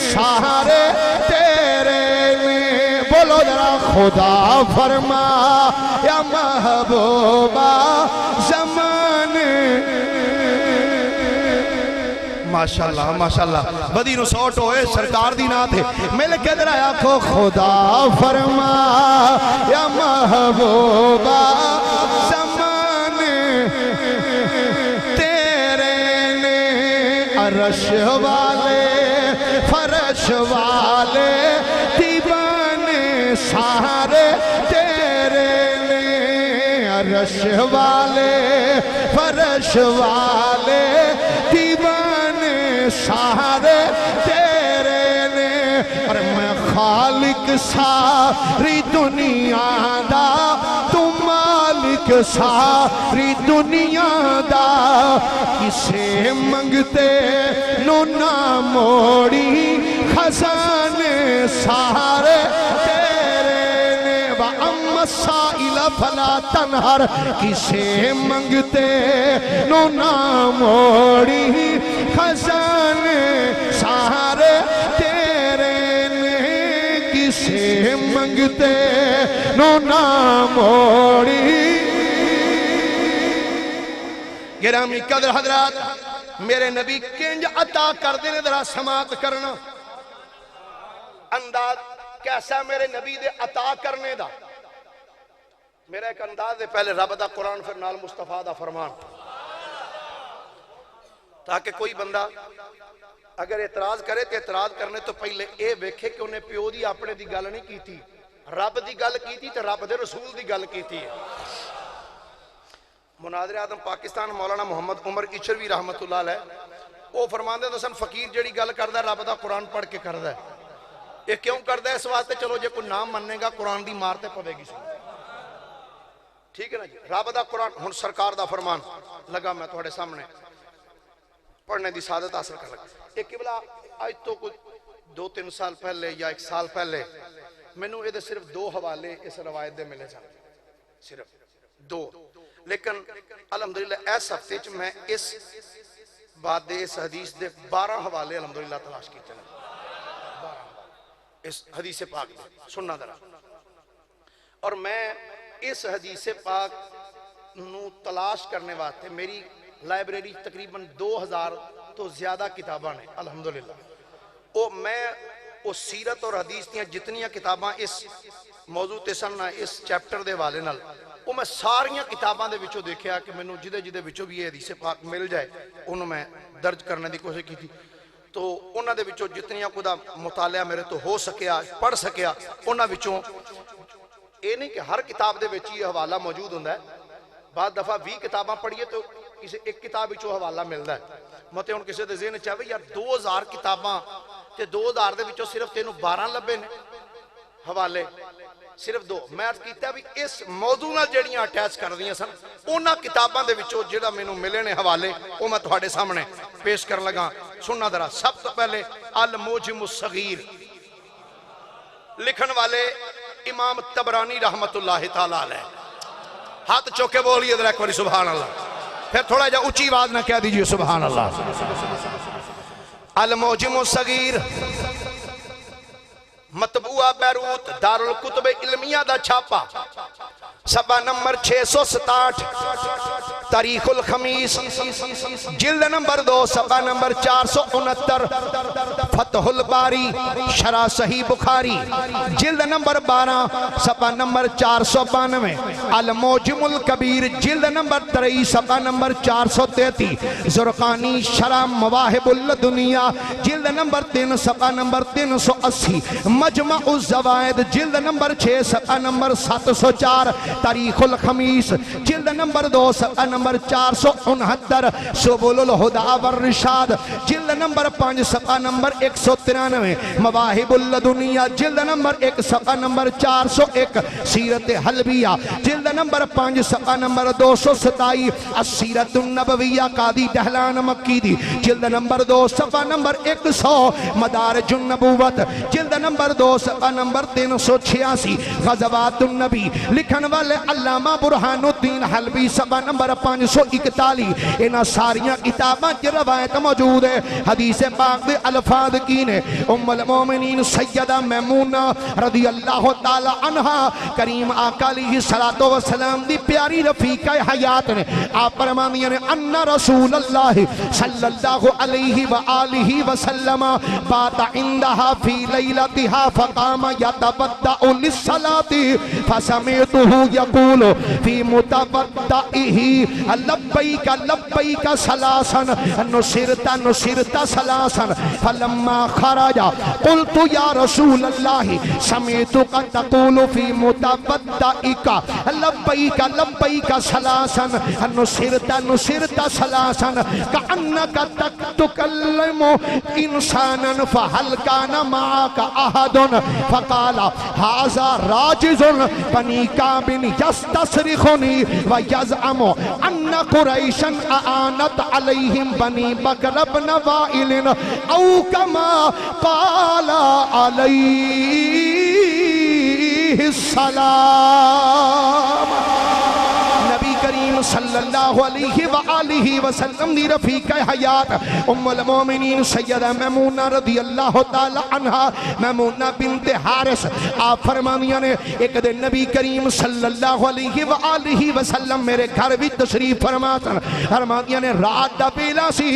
سارے تیرے میں بولو ذرا خدا فرمایا محبوبہ زمان ماشاءاللہ ماشاءاللہ بدی نو سوٹ ہوئے سرکار دی نات ہے مل کے در آیا کھو خدا فرما یا محبوبہ زمان تیرے نے عرش والے فرش والے دیوانے سارے تیرے نے عرش والے فرش والے دیوانے سارے تیرے نے اور میں خالق ساری دنیا دا تو مالک ساری دنیا دا کسے منگتے نو نہ موڑی خزانے سارے تیرے نے وَأَمَّا السَّائِلَ فَلَا تَنْهَرْ کسے منگتے نو نہ موڑی خزانے سارے تیرے نے کسے منگتے نو نہ موڑی گرامی قدر حضرات میرے نبی کنج عطا کر دینے ذرا سماعت کرنا انداز کیسا میرے نبی دے عطا کرنے دا میرا ایک انداز دے پہلے رب دا قرآن پھر نال مصطفیٰ دا فرمان تاکہ کوئی بندہ اگر اعتراض کرے تو اعتراض کرنے تو پہلے اے ویکھے کہ انہیں پیو دی اپنے دی گل نہیں کی تھی رب دی گل کی تھی تو رب دے رسول دی گل کی تھی مناظر اعظم پاکستان مولانا محمد عمر اچھروی رحمت اللہ علیہ وہ فرماندے تو سن فقیر جڑی گل کردہ رب دا قرآن پڑھ کے کردہ یہ کیوں کردہ اس واسطے چلو جے کوئی نام مننے گا قرآن دی مارتے پوے گی سن ٹھیک ہے نا جی رب دا قرآن ہن سرکار دا فرمان لگا میں تھوڑے سامنے پڑھنے دی سعادت حاصل کر لگا. ایک قبلہ آج تو کچھ 2-3 سال پہلے یا 1 سال پہلے مینوں یہ صرف 2 حوالے اس روایت دے ملے جانے, صرف 2. لیکن الحمدللہ اس ہفتے چ میں اس بات دے اس حدیث دے 12 حوالے الحمدللہ تلاش کیتے ہیں. 12 اس حدیث پاک دے سننا ذرا. اور میں اس حدیث پاک نو تلاش کرنے واسطے میری لائبریری تقریباً 2000 تو زیادہ کتاباں نے الحمدللہ. وہ سیرت اور حدیث دیاں جتنیاں کتاباں اس موضوع تے سن اس چیپٹر دے والے نال, وہ میں ساریاں کتاباں دے وچوں دیکھیا کہ مینوں جدے وچوں بھی یہ حدیث پاک مل جائے انہوں میں درج کرنے دی کوشش کی تھی. تو انہاں دے وچوں جتنیاں خدا مطالعہ میرے تو ہو سکیا پڑھ سکیا انہاں وچوں یہ نہیں کہ ہر کتاب دے وچ یہ حوالہ موجود ہوندا ہے. بعض دفعہ 20 کتاباں پڑھیے تو کسی ایک کتاب وچوں حوالہ ملدا ہے. متے ہن کسی دے ذہن چاہے یار 2000 کتاباں تے 2000 دے وچوں صرف تینوں 12 لبے نے حوالے, صرف 2. میں عرض کیتا بھی اس موضوع نال جڑیاں اٹیچ کر دیاں سن انہاں کتاباں دے وچوں جڑا مینوں ملے نے حوالے وہ میں تہاڈے سامنے پیش کر لگا. سننا ذرا. سب تو پہلے الموجم الصغیر, لکھن والے امام طبرانی رحمت اللہ تعالی علیہ. ہاتھ چوکے بولیے ذرا ایک بار سبحان اللہ. پھر تھوڑا جا اونچی آواز نہ کہہ دیجئے سبحان اللہ. الموجم الصغیر مطبوعہ بیروت دارالکتب علمیہ دا چھاپا, صفحہ نمبر 667, تاریخ الخمیس, جلد نمبر 2, صفحہ نمبر 469, فتح الباری شرح صحیح بخاری, جلد نمبر 12, صفحہ نمبر 492, الموجم الکبیر, جلد نمبر 23, صفحہ نمبر 433, زرقانی شرح مواہب الدنیا, جلد نمبر 3, صفحہ نمبر 380, مجمع الزوائد, جلد نمبر 6, صفحہ نمبر 704, تاریخ الخمیس, جلد نمبر 2, صفحہ نمبر 469, سبل الہدى والرشاد, جلد نمبر 5, صفحہ نمبر 193, مواہب الدنیا, جلد نمبر 1, صفحہ نمبر 401, سیرت حلبیہ, جلد نمبر 5, صفحہ نمبر 227, السیرت النبویہ قاضی دہلان مکی دی, جلد نمبر 2, صفحہ نمبر 100, مدارج النبوت, جلد نمبر 2, صفحہ نمبر 386, غزوات النبی, لکھن والے علامہ برہان الدین حلبی, صفحہ نمبر 541. انہاں ساریاں کتاباں کی روایت موجود ہے. حدیث پاک دے الفاظ کی نے ام المومنین سیدہ میمونہ رضی اللہ تعالی عنہا کریم آقا علیہ السلام دی پیاری رفیقہ حیات نے آپ فرماندی نے ان رسول اللہ صلی اللہ علیہ وآلہ وسلم بات عندها فی لیلتها فقام یتبدع للصلاة فسمعته يقول في متبدئه لبيك لبيك ثلاثا نصرت ثلاثا فلما خرج قلت يا رسول الله سمعتك تقول في متبدئك لبيك لبيك ثلاثا نصرت ثلاثا كأنك تكلم إنسانا فهل كان معك أحد فقال هذا راجز بني كعب يستصرخني ويزعم أن قريشا أعانت عليهم بني بكر بن وائل أو كما قال عليه السلام. نبی کریم صلی اللہ علیہ وآلہ وسلم دی رفیق حیات ام المومنین سیدہ میمونہ رضی اللہ تعالی عنہ میمونہ بنت حارث آپ فرمانیاں نے ایک دن نبی کریم صلی اللہ علیہ وآلہ وسلم میرے گھر بھی تشریف فرمانیاں نے رات دا بیلا سی.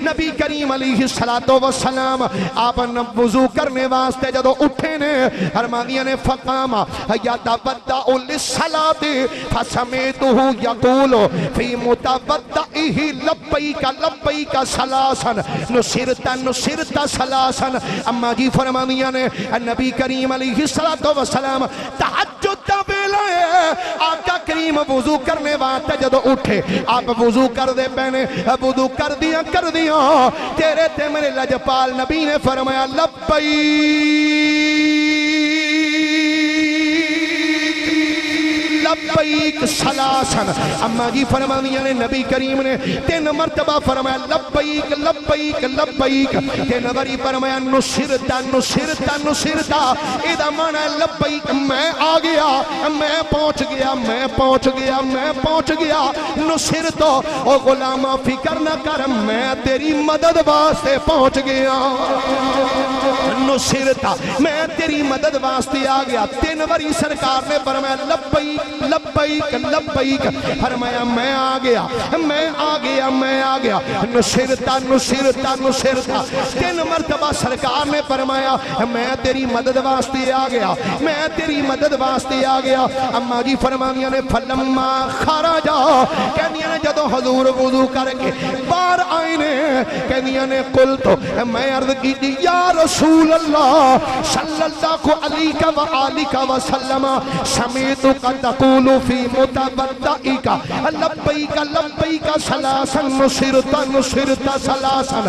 نبی کریم علیہ السلام آپ وضو کرنے واسطے جدو اٹھے نے فرمانیاں نے فقام یتبدع للصلاة فسمعته يقول في متبدئه لبيك لبيك ثلاثا نصرت ثلاثا. اما جی فرمانیاں نے نبی کریم علیہ السلام تہجد دا ویلا ہے آقا کریم وضو کرنے واسطے جدو اٹھے آپ وضو کر دے پہنے وضو کر دیا تیرے تے میرے لجپال نبی نے فرمایا لبیک
لبیک سلاسن. اما جی فرمانیاں نے نبی کریم نے 3 مرتبہ فرمایا لبیک لبیک لبیک. 3 باری فرمایا نصرتا نصرتا نصرتا. ادا معنی ہے لبیک میں آ گیا, میں پہنچ گیا, میں پہنچ گیا, میں پہنچ گیا. نصرتا او غلامہ فکر نہ کر میں تیری مدد واسطے پہنچ گیا. نصرتا میں تیری مدد واسطے آ گیا. 3 باری سرکار نے فرمایا لبیک لبیک لبیک. فرمایا میں آ گیا, میں آ گیا, میں آ گیا. نصرتا نصرتا نصرتا. 3 مرتبہ سرکار نے فرمایا میں تیری مدد واسطے آ گیا, میں تیری مدد واسطے آ گیا. اما جی فرمانیاں نے فلما خرجا, کہنیاں نے جدو حضور وضو کر کے باہر آئے نے, کہنیاں نے قل تو میں عرض کی یا رسول اللہ صلی اللہ علیہ وآلہ وسلم سمیتک تقول فی متبدئک لبیک لبیک سلاسا نصرتا نصرتا سلاسا.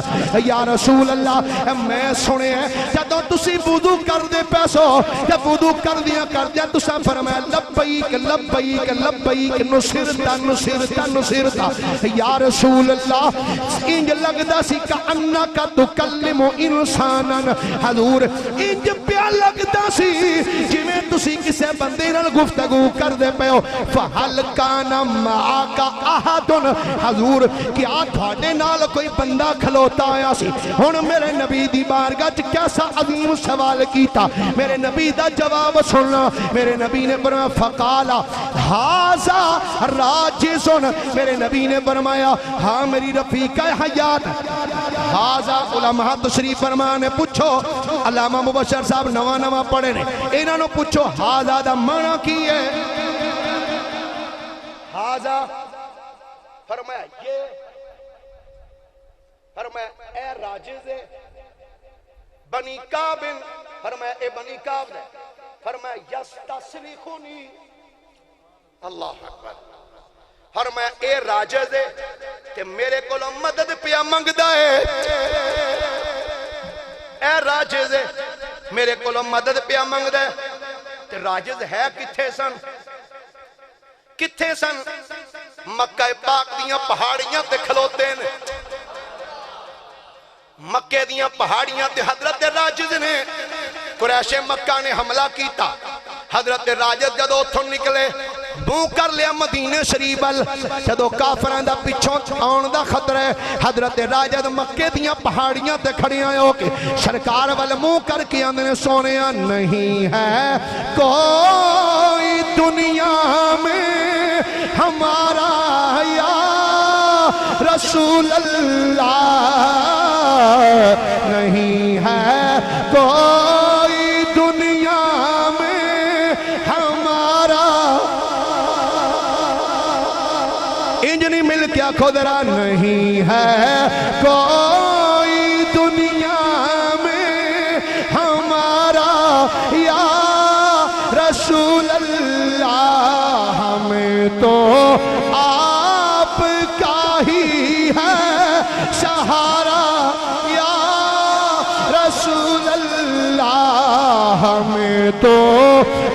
یا رسول اللہ میں سنے ہیں جدو تسی وضو کر دے پیسو, جب وضو کر دیا تسا فرمایا لبیک لبیک لبیک نصرتا نصرتا نصرتا. یا رسول اللہ انج لگدا سی کہ انکا تکلم انسانا. حضور انج پیا لگدا سی جویں تسی کسے بندے نال گفتگو کر دے پے ہو. فہل کان معاک احد, حضور کیا تھوڑے نال کوئی بندہ کھلوتا آیا سی. ہن میرے نبی دی بارگاہ وچ کیسا عظیم سوال کیتا, میرے نبی دا جواب سننا. میرے نبی نے فرمایا فقالا ھذا راجزن. میرے نبی نے فرمایا ہاں میری رفیق حیات. ھذا علماء تشریف فرما نے پوچھو, علامہ مبشر صاحب نواں نواں پڑھے نے, انہاں نو پوچھو ھذا دا معنی کی ہے. ھذا فرمایا یہ, فرمایا اے راجز ہے بنی کعب, فرمایا اے بنی کعب ہے. فرمایا یستسلخنی, اللہ اکبر. فرمایا اے راجز ہے تے میرے کولوں مدد پیا منگدا ہے. اے راجز ہے میرے کولوں مدد پیا منگدا ہے. تے راجز ہے کتھے سن, کتھے سن؟ مکہ پاک دیاں پہاڑیاں تے کھلوتے نے. مکے دیاں پہاڑیاں تے حضرت راجز نے, قریش مکہ نے حملہ کیتا. حضرت راجز جدو اتھوں نکلے منہ کر لیا مدینہ شریف ال, جدو کافران دا پچھوں آن دا خطر ہے. حضرت راجز مکے دیاں پہاڑیاں تے کھڑی آئے ہو کے سرکار وال منہ کر کے اندنے سونیا نہیں ہے کوئی دنیا میں ہمارا یا رسول اللہ, نہیں ہے کوئی دنیا میں ہمارا. انجنی مل کیا خودرا نہیں ہے کوئی دنیا میں ہمارا یا رسول اللہ. ہمیں تو آپ کا ہی ہے سہارا یا رسول اللہ. ہمیں تو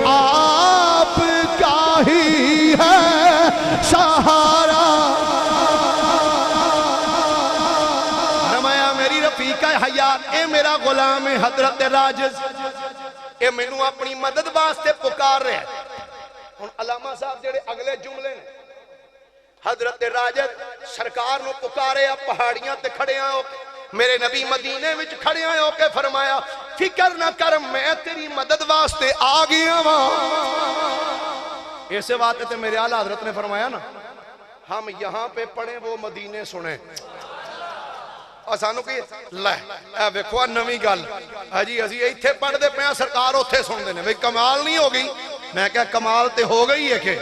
آپ کا ہی ہے سہارا. فرمایا میری رفیق حیات, اے میرا غلام حضرت راجز, اے مینوں اپنی مدد واسطے پکار رہے ہیں. ہن علامہ صاحب جڑے اگلے جملے نے, حضرت راجز سرکار نو پکارے پہاڑیاں تے کھڑے ہو, میرے نبی مدینے وچ کھڑے ہو کے فرمایا فکر نہ کر میں تیری مدد واسطے آ گیا ہوں. ایسے بات تے میرے اعلیٰ حضرت نے فرمایا نا ہم یہاں پہ پڑھیں وہ مدینے سنیں. اور سانو کی لے اے ویکھو نویں گل جی اسی ایتھے پڑھ دے پیا سرکار اوتھے سن دے نے. بھئی کمال نہیں ہو گئی؟ میں کہا کمال تے ہو گئی ہے کہ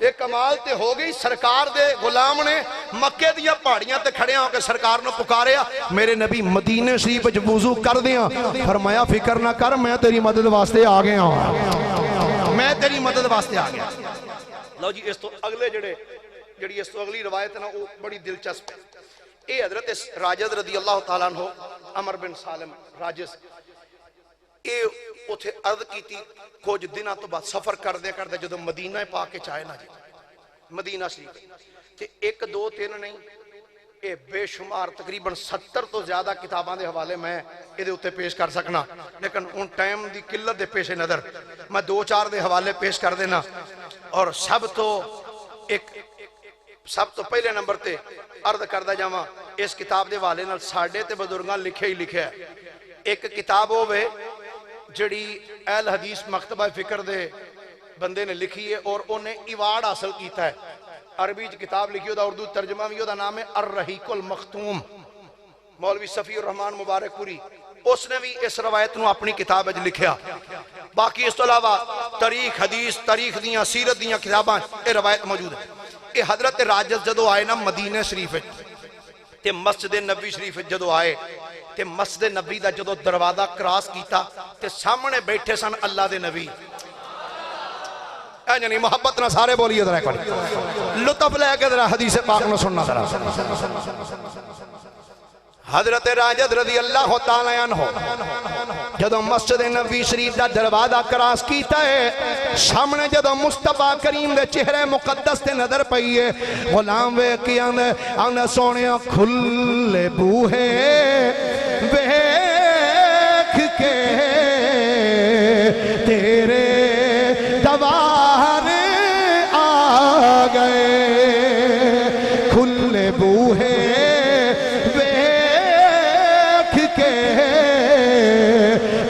یہ کمال تے ہو گئی. سرکار دے غلام نے مکے دیا پہاڑیاں تے کھڑے ہو کے سرکار نے پکاریا. میرے نبی مدینے شریف وچ وضو کر دیا, فرمایا فکر نہ کر میں تیری مدد واسطے آ گیا ہوں, میں تیری مدد واسطے آ گیا. لو جی اس تو اگلے جڑی اس تو اگلی روایت ہے نا وہ بڑی دلچسپ ہے. اے حضرت راجز رضی اللہ تعالیٰ عنہ عمر بن سالم راجز
ਇਹ ਉਥੇ ਅਰਜ਼ ਕੀਤੀ ਕੁਝ ਦਿਨਾਂ ਤੋਂ ਬਾਅਦ ਸਫ਼ਰ ਕਰਦੇ ਕਰਦੇ ਜਦੋਂ ਮਦੀਨਾ ਪਾ ਕੇ ਚਾਹੇ ਨਾ ਜੀ ਮਦੀਨਾ ਸ਼ਰੀਫ ਤੇ 1 2 3 ਨਹੀਂ ਇਹ ਬੇਸ਼ੁਮਾਰ ਤਕਰੀਬਨ 70 ਤੋਂ ਜ਼ਿਆਦਾ ਕਿਤਾਬਾਂ ਦੇ ਹਵਾਲੇ ਮੈਂ ਇਹਦੇ ਉੱਤੇ ਪੇਸ਼ ਕਰ ਸਕਣਾ ਲੇਕਿਨ ਹੁਣ ਟਾਈਮ ਦੀ ਕਿੱਲਤ ਦੇ ਪੇਸ਼ ਨਜ਼ਰ ਮੈਂ 2-4 ਦੇ ਹਵਾਲੇ ਪੇਸ਼ ਕਰ ਦੇਣਾ ਔਰ ਸਭ ਤੋਂ ਪਹਿਲੇ ਨੰਬਰ ਤੇ ਅਰਜ਼ ਕਰਦਾ ਜਾਵਾਂ ਇਸ ਕਿਤਾਬ ਦੇ ਹਵਾਲੇ ਨਾਲ ਸਾਡੇ ਤੇ ਬਜ਼ੁਰਗਾਂ ਲਿਖਿਆ ਹੀ ਲਿਖਿਆ ਇੱਕ ਕਿਤਾਬ ਹੋਵੇ ਜਿਹੜੀ ਅਹਿਲ ਹਦੀਸ ਮਕਤਬਾ ਫਿਕਰ ਦੇ ਬੰਦੇ ਨੇ ਲਿਖੀ ਹੈ ਔਰ ਉਹਨੇ ਇਵਾਰਡ ਹਾਸਲ ਕੀਤਾ ਹੈ عربی کتاب لکھی ہوتا اردو ترجمہ بھی ہوتا نام ہے الرحیق المختوم مولوی صفی الرحمان مبارک پوری اس نے بھی اس روایت نو اپنی کتاب اج لکھیا باقی اس تو علاوہ تاریخ حدیث تاریخ دیاں سیرت دیاں کتاباں یہ روایت موجود ہے یہ حضرت راجل جدو آئے نا مدینہ شریف تے مسجد نبی شریف جدو آئے تے مسجد نبی دا جدو دروازہ کراس کیتا تے سامنے بیٹھے سن اللہ دے نبی یعنی محبت نہ سارے بولیے ذرا ایک بار لطف لے کے ذرا حدیث پاک نہ سننا ذرا حضرت راجد رضی اللہ تعالی عنہ جدو مسجد نبی شریف دا دروازہ کراس کیتا ہے سامنے جدو مصطفیٰ کریم دے چہرے مقدس تے نظر پئی ہے غلام وے کی آنے سونے کھلے بوہے ویکھ کے تیرے دوار آ گئے کھلے بوہے ویکھ کے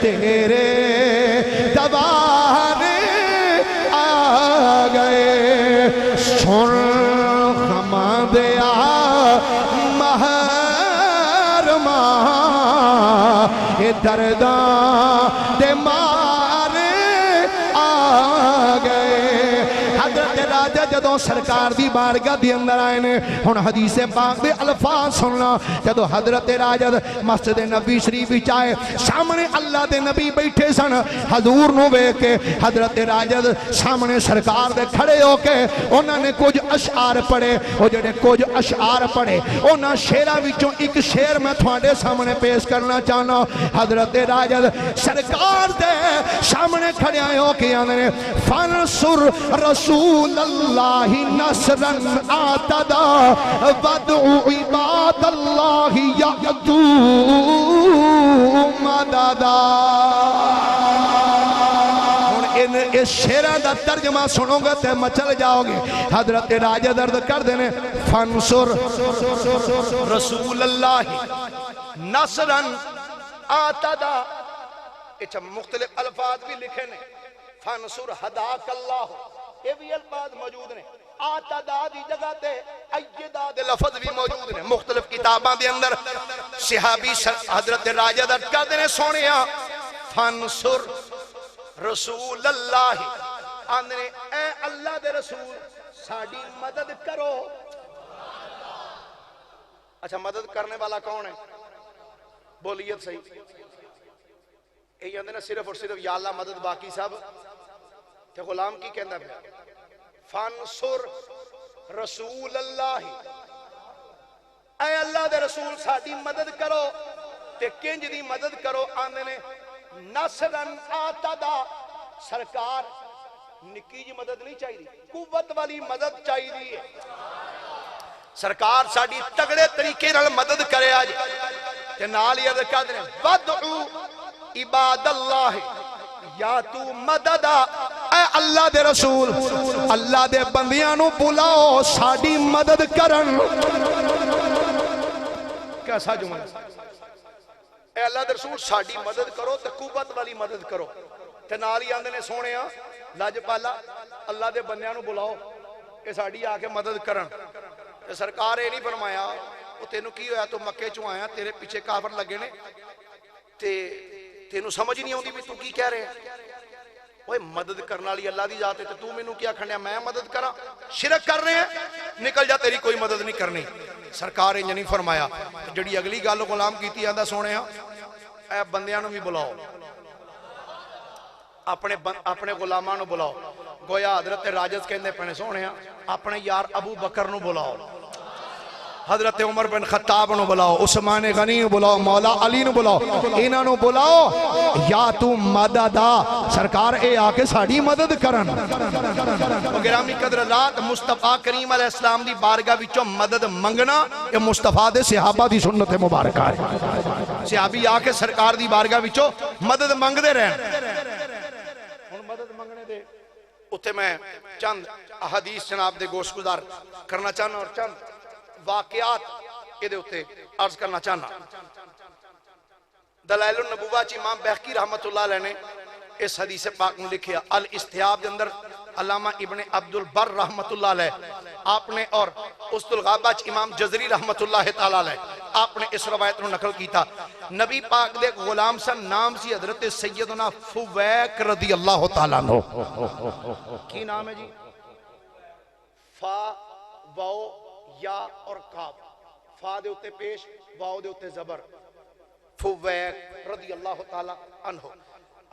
تیرے دوار آ گئے سن خما دیا محرمہ یہ درداں دے جدو سرکار دی بارگاہ دی اندر آئے نے ہن حدیث پاک دے الفاظ سننا جدو حضرت راجد مسجد نبی شریف چاہے سامنے اللہ دے نبی بیٹھے سن حضور نو بے کے حضرت راجد سامنے سرکار دے کھڑے ہو کے انہوں نے کچھ اشعار پڑھے وہ جڑے کچھ اشعار پڑھے انہاں شیرہ وچوں ایک شیر میں تھوڑے سامنے پیش کرنا چاہنا حضرت راجد سرکار دے سامنے کھڑے آئے ہو کے آنے فانصر رسول اللہ نصرن آتدا ودعو عباد اللہ یعدو مددا اس شیرہ دا ترجمہ سنو گے تے مچل جاؤ گے حضرت راجہ درد کر دینے فانصر رسول اللہ نصرن آتدا اچھا مختلف الفاظ بھی لکھے نے فانصر حداک اللہ یہ بھی الفاظ موجود نے آتدا دی جگہ تے ایدہ دے لفظ بھی موجود نے مختلف کتاباں دے اندر صحابی حضرت راجہ در کر دینے سونیا فانصر رسول اللہ آندھنے اے اللہ دے رسول ساڑی مدد کرو اچھا مدد کرنے والا کون ہے بولیت صحیح یہ آندھنے صرف اور صرف یا اللہ مدد باقی سب تے غلام کی کہندہ پہ فانصر رسول اللہ اے اللہ دے رسول ساڑی مدد کرو تے کنج دی مدد کرو آنے نے نصرن آتدا سرکار نکی جی مدد نہیں چاہی دی قوت والی مدد چاہی دی ہے سرکار ساڑی تگڑے طریقے نال مدد کرے آج تے نالی عدد کر دینے وَدْعُ عباد اللہ یا تو مددہ اے اللہ دے رسول اللہ دے بندیانو بلاؤ ساڑی مدد کرن کیسا جمعہ اے اللہ دے رسول ساڑی مدد کرو تے قوت والی مدد کرو تے نالی آندے نے سونے ہاں لاج پالا اللہ دے بندیانو بلاؤ کہ ساڑی آکے مدد کرن تے سرکار اے نہیں فرمایا وہ تینو کی ہویا تو مکے چوں آیا تیرے پیچھے کافر لگے نے تے تینو سمجھ نہیں ہوندی بھی تو کی کہہ رہے ہیں وہ مدد کرنا لی اللہ دی ذات ہے تو میں نو کیا کھڑیا میں مدد کرا شرک کر رہے ہیں نکل جا تیری کوئی مدد نہیں کرنی سرکار انجھ نہیں فرمایا جڑی اگلی گالو غلام کیتی آندہ سونے ہاں اے بندیانو بھی بلاؤ اپنے غلامانو بلاؤ گویا حضرت راجز کہندے پہنے سونے ہاں اپنے یار ابو بکر نو بلاؤ
حضرت عمر بن خطاب نو بلاؤ، عثمان غنی نو بلاؤ، مولا علی نو بلاؤ، انہاں نو بلاؤ یا تو مددا سرکار اے آ کے ساڑی مدد کرن۔
گرامی قدر اللہ، مصطفیٰ کریم علیہ السلام دی بارگاہ وچوں مدد منگنا
یہ مصطفیٰ دے صحابہ دی سنت مبارکہ ہے۔
صحابی آ کے سرکار دی بارگاہ وچوں مدد منگ دے رہن۔ ہن مدد منگنے دے اتھے میں چند احادیث جناب دے گوش گزار کرنا چاہنا اور چند واقعات یہ دے اتھے عرض کرنا چاہنا۔ دلائل النبوہ چی امام بہقی رحمت اللہ علیہ نے اس حدیث پاک میں لکھیا، الاستیاب دے اندر علامہ ابن عبد البر رحمت اللہ علیہ آپ نے، اور اسد الغابہ چ امام جزری رحمت اللہ تعالیٰ علیہ آپ نے اس روایت کو نقل کیتا۔ نبی پاک دے غلام سن، نام سی حضرت سیدنا فویق رضی اللہ تعالیٰ عنہ۔ کی نام ہے جی؟ فا، واو، یا اور کاف، فا دے اتے پیش، واو دے اتے زبر، فویق رضی اللہ تعالیٰ عنہ۔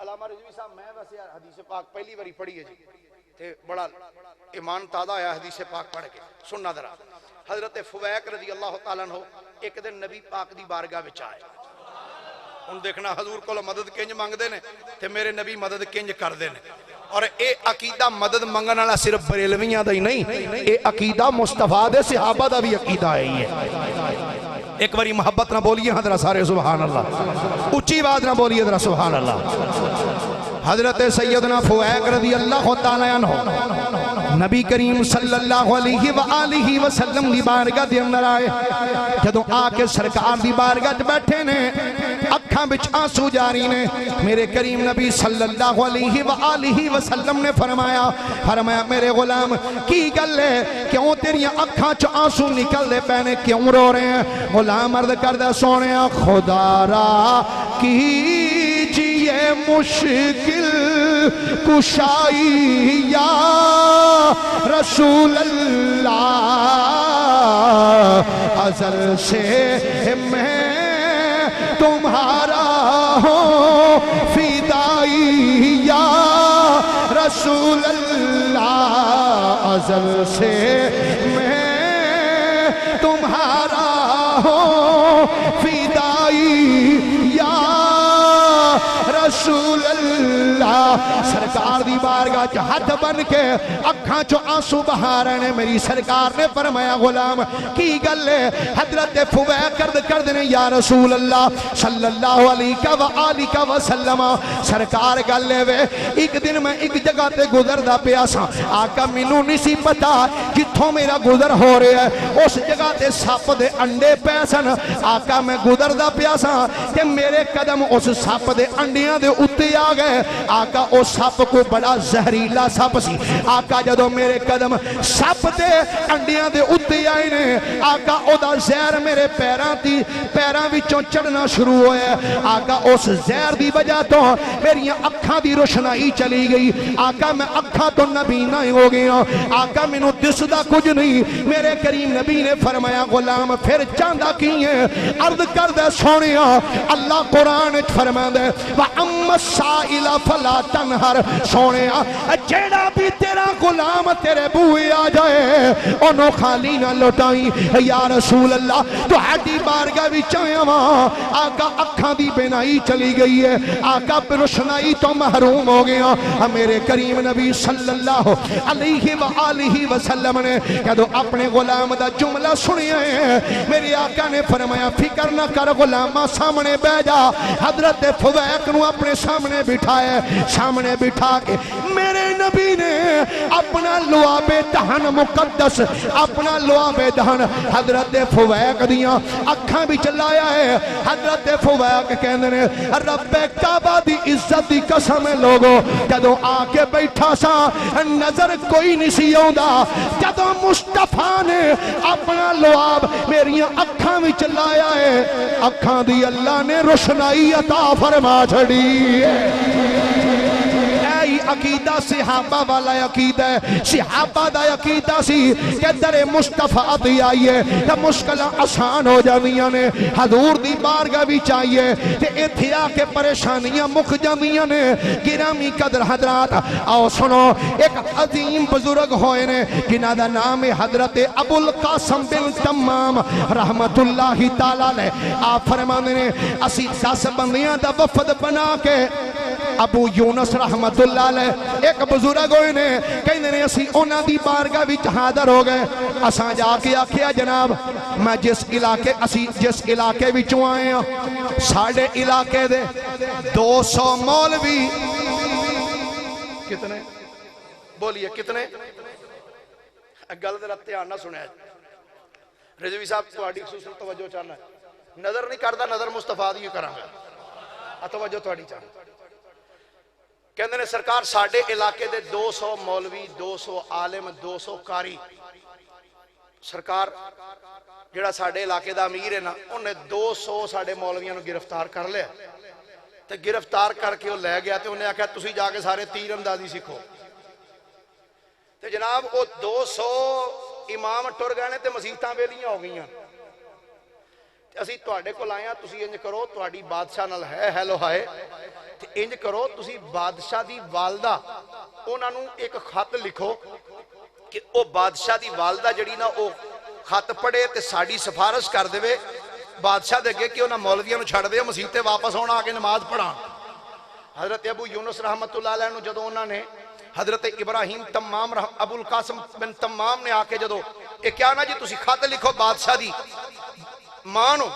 علامہ رضوی صاحب میں ویسے حدیث پاک پہلی باری پڑھی ہے جی، تے بڑا ایمان تازہ آیا حدیث پاک پڑھ کے، سننا ذرا۔ حضرت فویق رضی اللہ تعالیٰ عنہ ایک دن نبی پاک دی بارگاہ وچ آئے۔ ان دیکھنا حضور کو مدد کنج مانگ دے نے تے میرے نبی مدد کنج کر دے نے۔ اور اے عقیدہ مدد منگن والا صرف بریلویاں دا ہی نہیں، اے عقیدہ مصطفیٰ دے صحابہ دا بھی عقیدہ ہے۔ ایک باری محبت نہ بولیے حضرت سارے سبحان اللہ، اچھی بات نہ بولیے حضرت سبحان اللہ۔ حضرت سیدنا فویق رضی اللہ تعالیٰ عنہ نبی کریم صلی اللہ علیہ وآلہ وسلم دی بارگاہ دے اندر آئے۔ جدوں آ کے سرکار دی بارگاہ بیٹھے نے، اکھاں بچ آنسو جاری نے، میرے کریم نبی صلی اللہ علیہ وآلہ وسلم نے فرمایا میرے غلام کی گل ہے، کیوں تیری اکھاں چ آنسو نکل دے پینے، کیوں رو رہے ہیں؟ غلام عرض کردہ سونیا خدا را کیجئے مشکل کشائی یا رسول اللہ، ازل سے میں تمہارا ہوں فدائی یا رسول اللہ، ازل سے میں تمہارا ہوں فدائی یا رسول اللہ۔ سرکار دی بارگاہ چ ہاتھ بن کے اکھاں چو آنسو بہا رہے نے۔ میری سرکار نے فرمایا غلام کی گل ہے؟ حضرت فویق کرد نے یا رسول اللہ صلی اللہ علیہ وآلہ وسلم، سرکار گل ہے وے ایک دن میں ایک جگہ تے گزر دا پیا سا، آقا مینوں نہیں سی پتا جتھوں میرا گزر ہو رہا ہے، اس جگہ تے سپ دے انڈے پے سن، آقا میں گزر دا پیا سا تے میرے قدم اس سپ دے انڈیاں دے اتے آ گئے۔ آقا اس سپ کو بڑا زہریلا سپ سی، آقا جدو میرے قدم سپ دے انڈیاں دے اتے آئے نے، آقا او دا زہر میرے پیراں وچوں چڑھنا شروع ہوئے۔ آقا اس زہر دی وجہ تو میری اکھاں دی روشنائی چلی گئی، آقا میں اکھاں تو نبینا ہی ہو گیا، آقا میں نو دسدا کچھ نہیں۔ میرے کریم نبی نے فرمایا غلام پھر چاندہ کیے؟ عرض کر دے سونیا اللہ قرآن فرما دے وَأَمَّا السَّائِلَ فَلَا تَنْهَرْ، سونیا جیڑا بھی تیرا غلام تیرے بوئے آ جائے انہوں خالی نہ لوٹائیں۔ یا رسول اللہ تو ہڈی بارگاہ بھی چاہیے وہاں، آقا اکھاں دی بینائی چلی گئی ہے، آقا پر روشنائی تو محروم ہو گیا۔ میرے کریم نبی صلی اللہ علیہ وآلہ وسلم نے کہدو اپنے غلام دا جملہ سنیا ہے، میری آقا نے فرمایا فکر نہ کر غلامہ سامنے بہ جا۔ حضرت فویق نو اپنے سامنے بٹھایا، سامنے بٹھا کے میرے نبی نے اپنا لعاب دہن مقدس، اپنا لعاب دہن حضرت فویق دیاں اکھاں بھی چلایا ہے۔ حضرت فویق کہندے نے رب کعبہ دی عزت دی قسم لوگو جدوں آ کے بیٹھا سا نظر کوئی نہیں سی آوندا، جدوں مصطفیٰ نے اپنا لعاب میریاں اکھاں بھی چلایا ہے، اکھاں دی اللہ نے روشنائی عطا فرما چھڑی۔
عقیدہ صحابہ والا عقیدہ ہے صحابہ دا عقیدہ سی کہ در مصطفیٰ دی آئیے تے مشکلہ آسان ہو جاویاں نے حضور دی بارگاہ بھی چاہیے تے اتھیا کے پریشانیاں مک جاویاں نے گرامی قدر حضرات آؤ سنو ایک عظیم بزرگ ہوئے نے جنہ دا نام حضرت ابو القاسم بن تمام رحمت اللہ تعالیٰ لے آپ فرمانے نے اسی 10 بندیاں دا وفد بنا کے ابو یونس رحمت اللہ لے ایک بزرگ ہوئے نے کہنے نے اسی اونا دی بارگاہ بھی حاضر ہو گئے اساں جا کے آکھیا جناب میں جس علاقے بھی آئے ہیں ساڑھے علاقے دے 200 مولوی
کتنے بولیے کتنے گل ذرا دھیان نہ سنیا رضوی صاحب تہاڈی خصوصی توجہ چاہنا ہے نظر نہیں کردا نظر مصطفیٰ دی کراں گا توجہ تہاڈی چاہنا کہندے نے سرکار ساڈے علاقے دے 200 مولوی 200 عالم 200 قاری سرکار جڑا ساڈے علاقے دا امیر ہے نا انہیں 200 ساڈے مولویاں نو گرفتار کر لیا تے گرفتار کر کے وہ لے گیا تے انہیں آکھیا تسی جا کے سارے تیر اندازی سیکھو تے جناب وہ 200 امام ٹر گئے تے مسیتاں ویلیاں ہو گئیاں اسی تواڈے کول آئے ہاں تسی انج کرو تواڈی بادشاہ نال ہے ہیلو ہائے تے انج کرو تسی بادشاہ دی والدہ انہاں نوں ایک خط لکھو کہ او بادشاہ دی والدہ جڑی نا او خط پڑھے تے ساڈی سفارش کر دے بادشاہ دے اگے کہ انہاں مولویاں نوں چھڑ دے مسیت تے واپس ہونا آ کے نماز پڑھان حضرت ابو یونس رحمت اللہ علیہ نوں جدوں انہاں نے حضرت ابراہیم تمام ابو القاسم بن تمام نے آ کے جدوں اے کیا نا جی تسی خط لکھو بادشاہ دی ماں نوں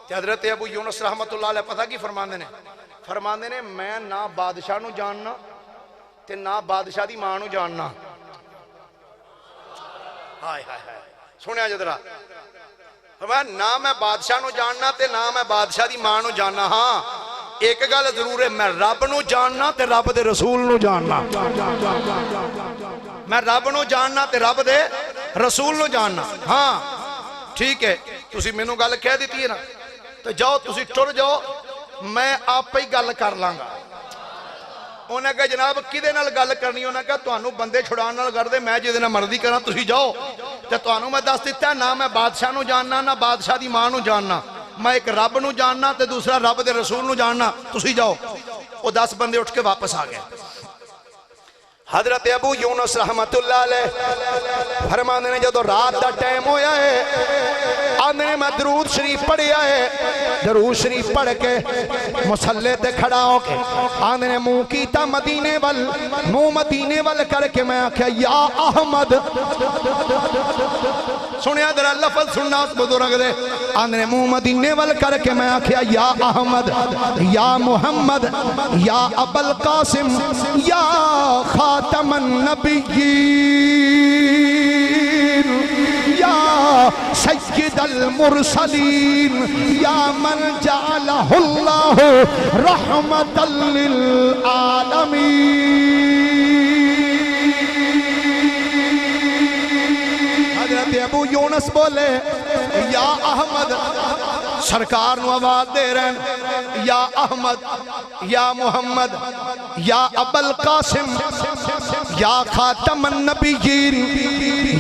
تے حضرت ابو یونس رحمت اللہ علیہ پتہ کی فرماندے نے میں نہ بادشاہ نوں جاننا تے نہ بادشاہ دی ماں نوں جاننا ہائے ہائے ہائے سنیا جدرا فرمایا نہ میں بادشاہ نوں جاننا تے نہ میں بادشاہ دی ماں نوں جاننا ہاں ایک گل ضرور ہے میں رب نوں جاننا تے رب دے رسول نوں جاننا میں رب نوں جاننا تے رب دے رسول نوں جاننا ہاں ٹھیک ہے تسی مینوں گل کہہ دیتی ہے نا تو جاؤ تسی ٹر جاؤ میں آپ ہی گل کر لانگا انہیں کہا جناب کدے نال گل کرنی انہیں کہا تانوں بندے چھڑان نال کر دے میں جے نال مرضی کراں تسی جاؤ تے تانوں میں دس دیتا ہے نہ میں بادشاہ نوں جاننا نہ بادشاہ دی ماں نوں جاننا میں ایک رب نوں جاننا تے دوسرا رب دے رسول نوں جاننا تسی جاؤ وہ 10 بندے اٹھ کے واپس آ گئے حضرت ابو یونس رحمت اللہ علیہ فرمانے نے جدو رات دا ٹائم ہویا ہے آنے میں درود شریف پڑھیا ہے درود شریف پڑھ کے مسلح تے کھڑا ہو کے آنے نے منہ کیتا مدینے وال منہ مدینے وال کر کے میں آکھیا یا احمد سنیا در لفظ سننا اس بزرگ دے آنے نے منہ مدینے وال کر کے میں آکھیا یا احمد یا محمد یا ابو القاسم یا خاتم النبیین یا سید المرسلین یا من جعلہ اللہ رحمتا للعالمین حضرت ابو یونس بولے یا احمد سرکار نو آواز دے رہے ہیں یا احمد یا محمد یا ابو القاسم یا خاتم النبیین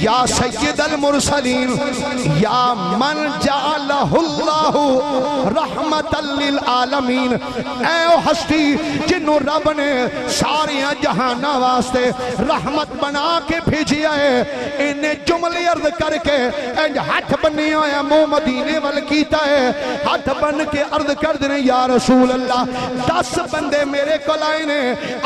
یا سید المرسلین یا من جعلہ اللہ رحمتا للعالمین اے او ہستی جنہوں رب نے ساریاں جہانہ واسطے رحمت بنا کے بھیجیا ہے انہیں جملے عرض کر کے ہاتھ بنی آیا منہ مدینے وال کیتا ہے ہاتھ بن کے عرض کر دینے یا رسول اللہ 10 بندے میرے کلائے نے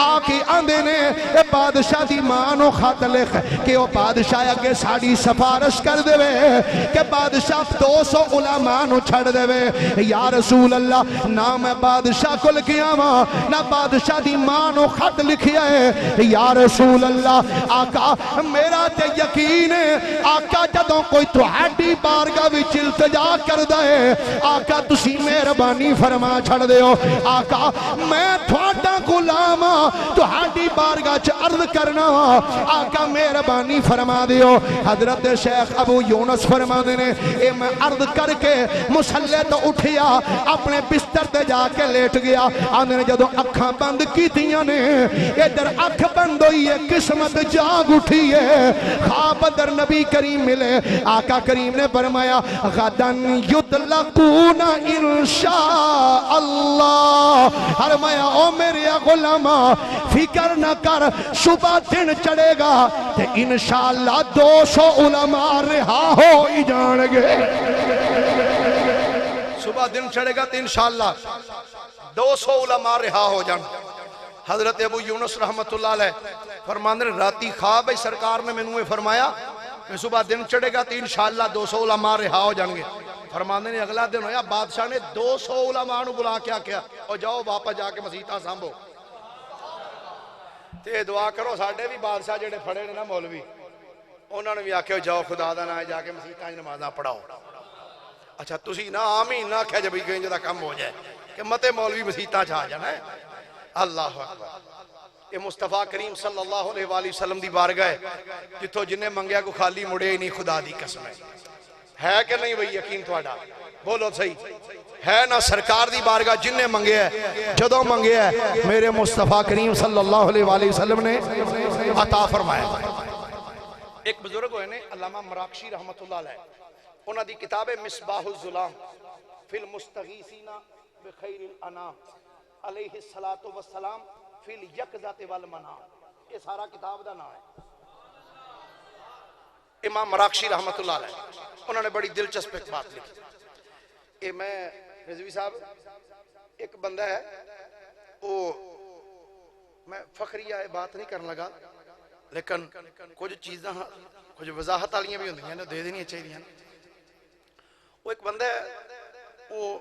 آکے آندے نے اے بادشاہ دی مانو خط لکھ کہ وہ بادشاہ اگے ساڑی سفارش کر دے وے کہ بادشاہ 200 علماء نو چھڑ دے وے یا رسول اللہ نہ میں بادشاہ کو لکھیا ماں نہ بادشاہ دی مانو خط لکھیا ہے یا رسول اللہ آقا میرا تے یقین ہے آقا جدوں کوئی تہاڈی بارگاہ وچ التجا کردا ہے آقا تسی مہربانی فرما چھڑ دیو آقا میں تھوڑا غلام تہاڈی بارگاہ چ عرض کر
کرنا آقا مہربانی فرما دیو حضرت شیخ ابو یونس فرما دینے اے میں عرض کر کے مسلح تو اٹھیا اپنے بستر تے جا کے لیٹ گیا آنے جدو اکھاں بند کی تیاں نے ادھر اکھ بند ہوئی ہے قسمت جاگ اٹھی ہے خواب در نبی کریم ملے آقا کریم نے فرمایا غدن یطلقون انشاء اللہ فرمایا او میرے غلامہ فکر نہ کر صبح دن چڑھے گا تے انشاءاللہ 200 علماء رہا ہو ہی جان گے
صبح دن چڑھے گا تو انشاءاللہ 200 علماء رہا ہو جان حضرت ابو یونس رحمت اللہ علیہ فرماندے راتی خواب ہے سرکار نے میں فرمایا میں صبح دن چڑھے گا تو انشاءاللہ 200 علماء رہا ہو جان گے فرماندے نے اگلا دن ہویا بادشاہ نے 200 علماء نو بلا کیا اور جاؤ واپس جا کے مسیطہ سامبو تے دعا کرو ساڑھے بھی بادشاہ جڑے پھڑے نے نا مولوی انہوں نے بھی آکھے جاؤ خدا دا نہ جا کے مسیطہ نمازاں پڑھاؤ اچھا تسی نہ آمین نہ کہہ جبھی گئیں جدا کم ہو جائے کہ متے مولوی مسیطہ چھا جانا ہے اللہ اکبر یہ مصطفیٰ کریم صلی اللہ علیہ وآلہ وسلم دی بارگاہ جتھو جنہیں منگیا کو خالی مڑے ہی نہیں خدا دی قسم ہے کہ نہیں وہی یقین تھوڑا بولو صحیح ہے نا سرکار دی بارگاہ جنہیں منگیا ہے جدوں منگیا ہے میرے مصطفیٰ کریم صلی اللہ علیہ وآلہ وسلم نے عطا فرمایا ایک بزرگ ہوئے نے علامہ مراکشی رحمت اللہ علیہ انہاں دی کتاب مصباح الظلام فی المستغیثین بخیر الانام علیہ السلام فی الیقظۃ والمنام یہ سارا کتاب دا نام ہے امام مراکشی رحمت اللہ علیہ انہوں نے بڑی دلچسپ ایک بات لکھی اے میں رضوی صاحب ایک بندہ ہے وہ میں فخریہ بات نہیں کرنے لگا لیکن کچھ چیزاں کچھ وضاحت والیاں بھی ہوندی ہیں دے دینی چاہیے وہ ایک بندہ ہے وہ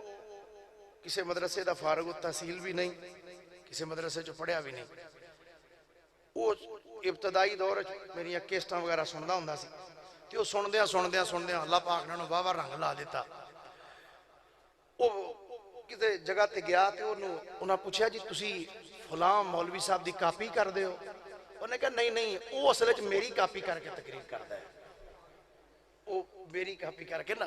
کسی مدرسے دا فارغ التحصیل بھی نہیں کسی مدرسے جو پڑھیا بھی نہیں وہ ابتدائی دور میری کیسٹاں وغیرہ سندا ہوندا سی تے وہ سندیاں اللہ پاک نے انہوں واہ رنگ لا دیتا وہ کسی جگہ تے گیا تے انہاں پوچھا جی تسی فلاں مولوی صاحب دی کاپی کر دے ہو انہوں نے کہا نہیں وہ اصل وچ میری کاپی کر کے تقریر کردا ہے وہ میری کاپی کر کے نا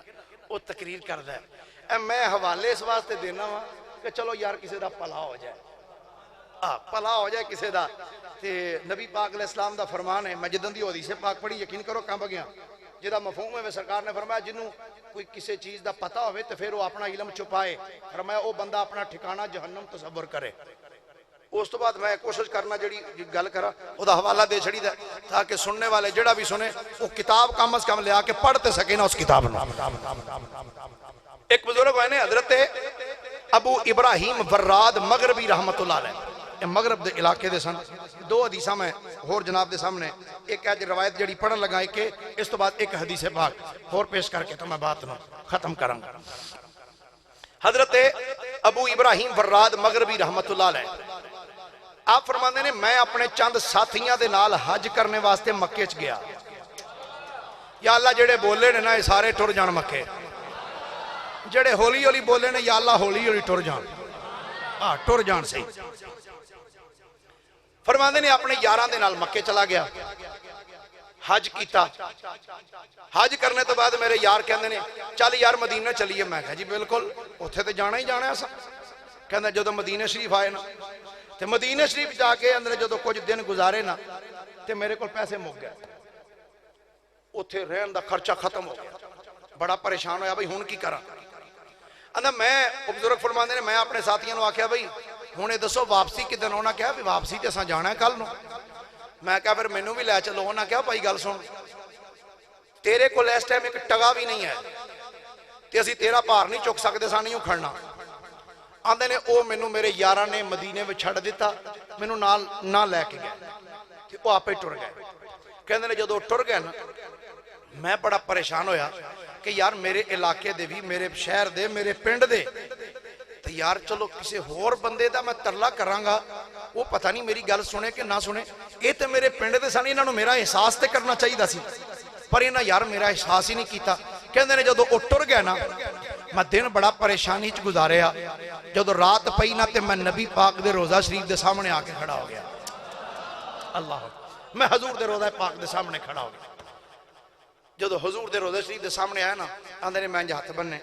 وہ تقریر کردا ہے میں حوالے اس واسطے دینا وا کہ چلو یار کسی دا پلا ہو جائے پلا ہو جائے کسی دا تے نبی پاک علیہ السلام دا فرمان ہے میں جدن دی حدیث پاک پڑھی یقین کرو کہاں بگیا جدا مفہوم ہے سرکار نے فرمایا جنہوں کوئی کسی چیز دا پتہ ہوئے تو پھر وہ اپنا علم چھپائے فرمایا وہ بندہ اپنا ٹھکانہ جہنم تصور کرے اس تو بعد میں کوشش کرنا جڑی گل کرا وہ دا حوالہ دے چھڑی دا تاکہ سننے والے جڑا بھی سنے وہ کتاب کم از کم لے آ کے پڑھتے سکے نا اس کتاب نے ایک بزرگ ہوئے نے حضرت ابو ابراہیم وراد مغربی رحمت اللہ علیہ مغرب دے علاقے دے سن دو حدیثاں میں اور جناب دے سامنے ایک ہے روایت جڑی پڑھن لگا کہ اس تو بعد ایک حدیث پاک اور پیش کر کے تو میں بات نہ ختم کروں گا حضرت ابو ابراہیم وراد مغربی رحمت اللہ علیہ آپ فرماندے نے میں اپنے چند ساتھیاں دے نال حج کرنے واسطے مکے چ گیا یا اللہ جڑے بولے نے نا یہ سارے ٹر جان مکے جڑے ہولی ہولی بولے نے یا اللہ ہولی ہولی ٹر جان ٹر جان سے فرماندے نے اپنے یاران دے نال مکے چلا گیا حج کیتا حج کرنے تو بعد میرے یار کہندے نے چل یار مدینہ چلیے میں کہا جی بالکل اوتھے تے جانا ہی جانا ہے اسا کہندا جدوں مدینہ شریف آئے نا تے مدینہ شریف جا کے اندر جدوں کچھ دن گزارے نا تے میرے کول پیسے مک گئے اوتھے رہن دا خرچہ ختم ہو گیا بڑا پریشان ہویا بھائی ہن کی کراں اندر میں بزرگ فرماندے نے میں اپنے ساتھیاں نو آکھیا بھائی ہن دسو واپسی کدن ہونا کیا بھی واپسی تے اساں جانا ہے کل نو میں کہا پھر مینوں بھی لے چلو ہونا کیا بھائی گل سن تیرے کول اس ٹائم ایک ٹگا بھی نہیں ہے تے اسی تیرا بھار نہیں چک سکدے سان نہیں کھڑنا آندے نے او مینوں میرے یاراں نے مدینے وچ چھڈ دتا مینوں نال نہ لے کے گئے تے او آپے ٹر گئے کہندے نے جدوں ٹر گئے نا میں بڑا پریشان ہویا کہ یار میرے علاقے دے بھی میرے شہر دے میرے پنڈ دے تو یار چلو کسی ہور بندے دا میں ترلا کراں گا وہ پتہ نہیں میری گل سنے کہ نہ سنے اے تے میرے پنڈ دے سن انہاں نوں میرا احساس تے کرنا چاہیے سی پر انہاں یار میرا احساس ہی نہیں کیتا کہندے نے جدوں او ٹر گیا نا میں دن بڑا پریشانی چ گزاریا جدوں رات پئی نا تے میں نبی پاک دے روضہ شریف دے سامنے آ کے کھڑا ہو گیا اللہ میں حضور دے روضہ پاک دے سامنے کھڑا ہو گیا جدو حضور دے روضہ شریف دے سامنے آیا نا آندے نے میں ہاتھ بننے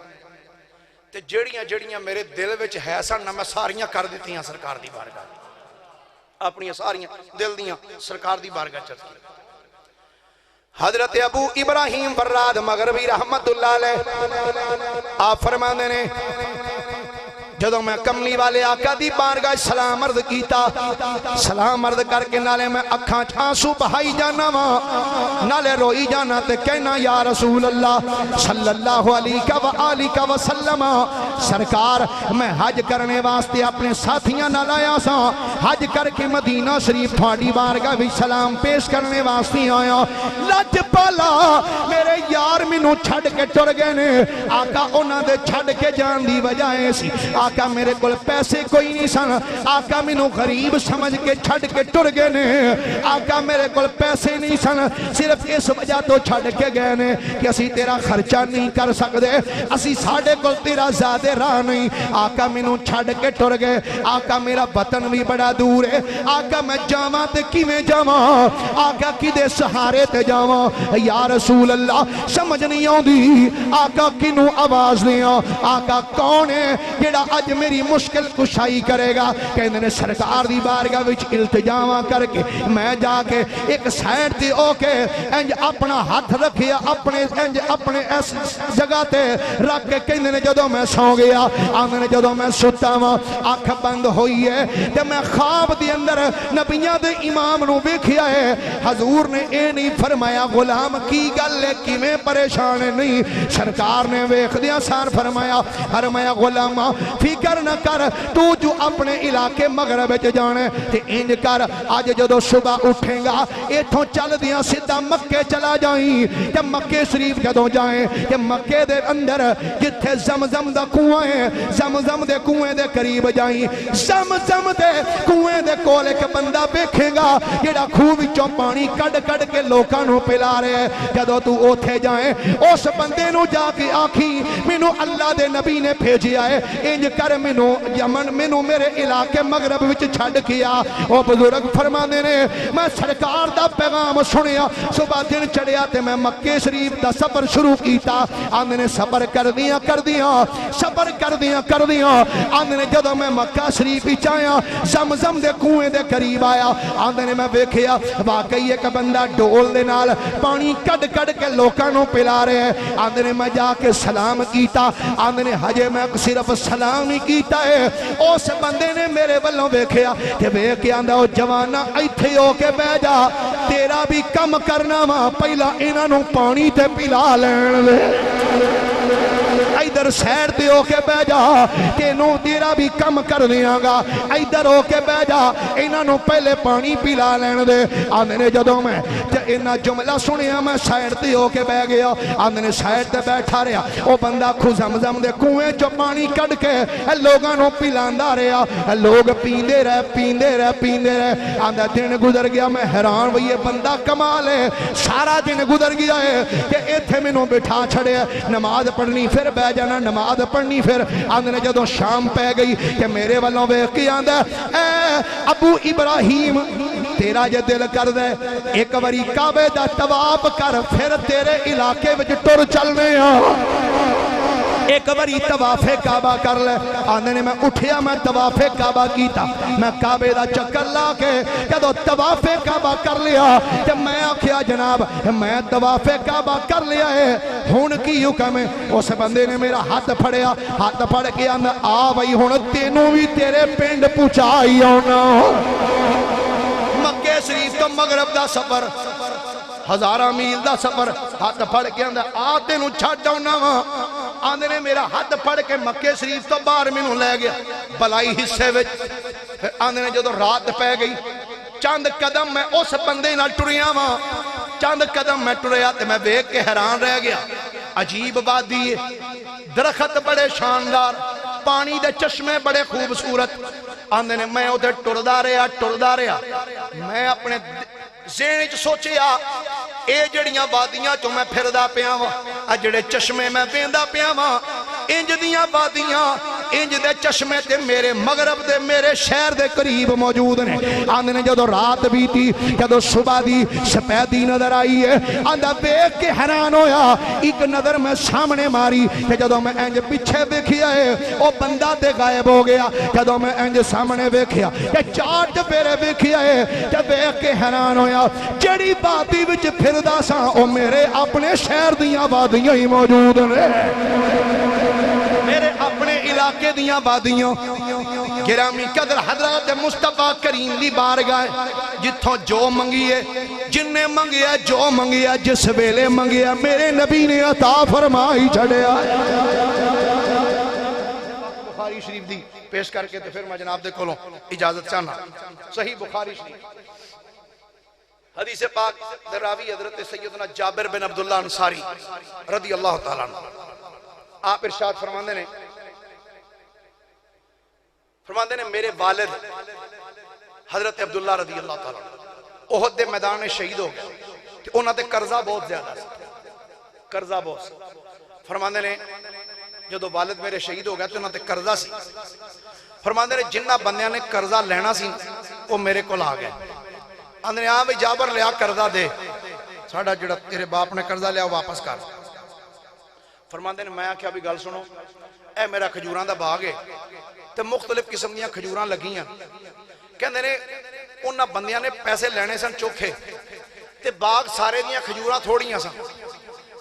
تے جڑیاں میرے دل وچ ہے سن میں ساریاں کر دیتیاں سرکار دی بارگاہ اپنی ساریاں دل دیاں سرکار دی بارگاہ چل کی حضرت ابو ابراہیم براد مغربی رحمت اللہ علیہ آپ فرمانے نے جدو میں کملی والے آقا دی بارگاہ سلام عرض کیتا سلام عرض کر کے نالے میں اکھاں آنسو بہائی جانا وا نالے روئی جانا تے کہنا یا رسول اللہ صلی اللہ علیہ وآلہ وسلم سرکار میں حج کرنے واسطے اپنے ساتھیاں نہ لایا سا حج کر کے مدینہ شریف تھوڑی بارگاہ بھی سلام پیش کرنے واسطے آیا لج پالا میرے یار مینوں چھڑ کے ٹر گئے نے آقا انہاں دے چھڑ کے جان دی وجہ سی آقا میرے کول پیسے کوئی نہیں سن آقا مینوں غریب سمجھ کے چھڑ کے ٹر گئے نے آقا میرے کول پیسے نہیں سن صرف اس وجہ تو چھڑ کے گئے نے کہ اسی تیرا خرچہ نہیں کر سکتے اسی ساڑھے کول تیرا زیادہ راہ نہیں آقا مینوں چھڑ کے ٹر گئے آقا میرا وطن بھی بڑا دور ہے آقا میں جاواں تے کیویں جاواں آقا کدے سہارے تے جاواں یا رسول اللہ سمجھ نہیں آوندی آقا کینوں آواز دیاں آقا کون ہے جڑا اج میری مشکل کشائی کرے گا کہندے نے سرکار دی بارگاہ وچ التجاواں کر کے میں جا کے ایک سائڈ تے او کے انج اپنا ہاتھ رکھیا اپنے اس جگہ تے رکھ کے کہندے نے جدوں میں سو گیا آندے نے جدوں میں ستا وا اکھ بند ہوئی ہے تے میں خواب دی اندر نبیاں دے امام نو ویکھیا ہے حضور نے اے نہیں فرمایا غلام کی گل ہے کیویں پریشان ہے نہیں سرکار نے ویکھدیاں سار فرمایا غلام فکر نہ کر تو جو اپنے علاقے مغرب وچ جانے تے انج کر اج جدوں صبح اٹھے گا ایتھوں چل دیاں سیدھا مکے چلا جائیں تے مکے شریف جدوں جائیں تے مکے دے اندر جتھے زمزم دا کنواں ہے زمزم دے کنویں دے قریب جائیں زمزم دے کنویں دے کول ایک بندہ ویکھے گا جڑا خوہ وچوں پانی کڈ کے لوکاں نوں پلا رہا ہے جدوں تو اوتھے جائیں اس بندے نوں جا کے آکھی مینوں اللہ دے نبی نے بھیجیا ہے انج کر مینوں یمن مینوں میرے علاقے مغرب وچ چھڈ کیا او بزرگ فرماندے نے میں سرکار دا پیغام سنیا صبح دن چڑھیا تے میں مکے شریف دا سفر شروع کیتا آندے نے صبر کر دیاں آندے نے جدوں میں مکہ شریف وچ آیا زمزم دے کنویں دے قریب آیا آندے نے میں ویکھیا واقعی ایک بندہ ڈول دے نال پانی کڈ کے لوکاں نوں پلا رہا ہے آندے نے میں جا کے سلام کیتا آندے نے ہجے میں صرف سلام ہی کیتا ہے اس بندے نے میرے والوں ویکھیا کہ ویکھ کے آندا او جوانا ایتھے ہو کے بیٹھ جا تیرا بھی کم کرنا وا پہلا انہاں نوں پانی تے پلا لین دے ادھر سیر تے ہو کے بیٹھ جا تینوں تیرا بھی کم کر دیاں گا ادھر ہو کے بیٹھ جا انہاں نوں پہلے پانی پلا لین دے آندے نے جدوں میں انہاں جملہ سنیا میں سائڈ تے ہو کے بیٹھ گیا آندے نے سائڈ تے بیٹھا رہیا او بندہ خو زمزم دے کنویں چوں پانی کڈ کے لوگاں نوں پلاندا رہیا لوگ پیندے رہے آندا دن گزر گیا میں حیران وئی یہ بندہ کمال ہے سارا دن گزر گیا ہے کہ ایتھے مینوں بٹھا چھڑیا نماز پڑھنی پھر بیٹھ جانا نماز پڑھنی پھر آندے نے جدوں شام پہ گئی کہ میرے والوں ویکھ کے آندا اے ابو ابراہیم تیرا جے دل کر دے ایک واری کعبے دا طواف کر پھر تیرے علاقے وچ ٹر چلنے ایک باری طواف کعبہ کر لے آندے نے میں اٹھیا میں طواف کعبہ کیتا میں کعبے دا چکر لا کے جدوں طواف کعبہ کر لیا تے میں آکھیا جناب میں طواف کعبہ کر لیا ہے ہن کی حکم ہے اس بندے نے میرا ہاتھ پھڑیا ہاتھ پھڑ کے آندا آ بھائی ہن تینوں بھی تیرے پنڈ پہنچائی آنا مکے شریف تو مغرب دا سفر ہزاراں میل دا سفر ہاتھ پھڑ کے آندا آ تینوں چھڈ آنا وا آندے نے میرا ہاتھ پھڑ کے مکے شریف تو باہر مینوں لے گیا بلائی حصے وچ پھر آندے نے جدوں رات پہ گئی چند قدم میں اس بندے نال ٹریا وا چند قدم میں ٹریا تے میں ویکھ کے حیران رہ گیا عجیب وادی ہے درخت بڑے شاندار پانی دے چشمے بڑے خوبصورت آندے نے میں ادھر ٹردا رہا میں اپنے ذہن وچ سوچیا اے جڑیاں وادیاں چوں میں پھردا پیا وا جڑے چشمے میں ویندا پیا وا انج دیاں وادیاں
انج دے چشمے تے میرے مغرب دے میرے شہر دے قریب موجود نے آندے نے جدو رات بیتی جدو صبح دی سپیدی نظر آئی ہے آندہ بیک کے حیران ہویا ایک نظر میں سامنے ماری کہ جدو میں انج پیچھے بیکھیا ہے او بندہ تے غائب ہو گیا جدو میں انج سامنے بیکھیا کہ چار چپیرے بیکھیا ہے کہ بیک کے حیران ہویا جڑی بادی وچ پھردا سا او میرے اپنے شہر دیاں وادیاں ہی موجود نے میرے اپنے علاقے دیاں وادیاں گرامی قدر حضرات مصطفیٰ کریم دی بارگاہ جتھوں جو منگیے جن نے منگیا جو منگیا جس ویلے منگیا میرے نبی نے عطا فرمائی چھڑیا
بخاری شریف دی پیش کر کے تو پھر میں جناب دے کھولوں اجازت چاہنا صحیح بخاری شریف حدیث پاک در راوی حضرت سیدنا جابر بن عبداللہ انصاری رضی اللہ تعالیٰ عنہ آپ ارشاد فرماندے نے میرے والد حضرت عبداللہ رضی اللہ تعالیٰ عنہ احد دے میدان میں شہید ہو گئے کہ انہاں دے قرضہ بہت زیادہ قرضہ بہت فرماندے نے جدو والد میرے شہید ہو گئے تو انہاں دے قرضہ سی فرماندے نے جنہ بندیاں نے قرضہ لینا سی وہ میرے کو لا گئے اندر نے بھی جابر لیا قرضہ دے ساڑھا جڑا تیرے باپ نے قرضہ لیا واپس کر فرماندے نے میں کیا بھی گل سنو اے میرا کھجوراں دا باغ ہے تے مختلف قسم دیاں کھجوراں لگیاں کہندے نے انہاں بندیاں نے پیسے لینے سن چوکھے تے باغ سارے دیاں کھجوراں تھوڑیاں سن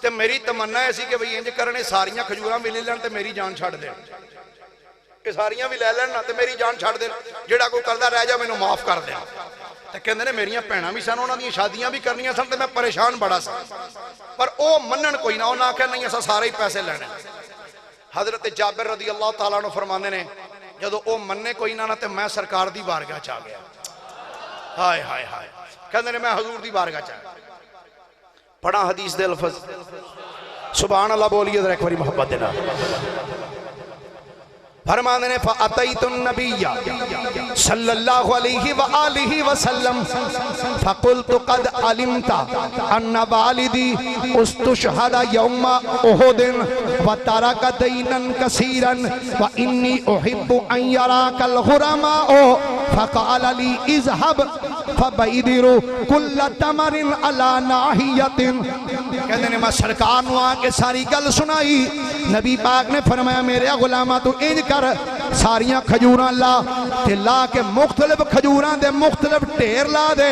تے میری تمنا ایسی کہ بھئی انج کرنے ساریاں کھجوراں بھی لے لین تے میری جان چھڑ دے کہ ساریاں بھی لے لین تے میری جان چھڑ دے جڑا کوئی قرضہ رہ جا مینوں معاف کر دے تے کہندے نے میریاں بھیناں بھی سن انہاں دی شادیاں بھی کرنیاں سن تے میں پریشان بڑا سا پر او منن کوئی نہ انہاں کہ نہیں اساں سارے ہی پیسے لینے حضرت جابر رضی اللہ تعالیٰ عنہ فرماندے نے جدو او مننے کوئی نہ تے میں سرکار دی بارگاہ چاہ گیا ہائے ہائے ہائے کہندے نے میں حضور دی بارگاہ چاہ گیا پڑھا حدیث دے لفظ سبحان اللہ بولیے ذرا ایک باری محبت دینا فرمانے نے فَأَتَيْتُ النَّبِيَّ صلی اللہ علیہ وآلہ وسلم فَقُلْتُ قَدْ عَلِمْتَ أَنَّ وَالِدِي اسْتُشْهَدَ يَوْمَ أُحُدٍ وَتَرَكَ دَيْنًا كَثِيرًا وَإِنِّي أُحِبُّ أَن يَرَاكَ الْغُرَمَاءُ فَقَالَ لِي اذْهَبْ فَبَيْدِرُ كُلَّ تَمَرٍ عَلَى نَاحِيَةٍ کہتے ہیں میں سرکار نو آکے ساری گل سنائی نبی پاک نے فرمایا میرے غلامہ تو انج کر ساریاں کھجوراں لا تے لا کے مختلف کھجوراں دے مختلف ٹیر لا دے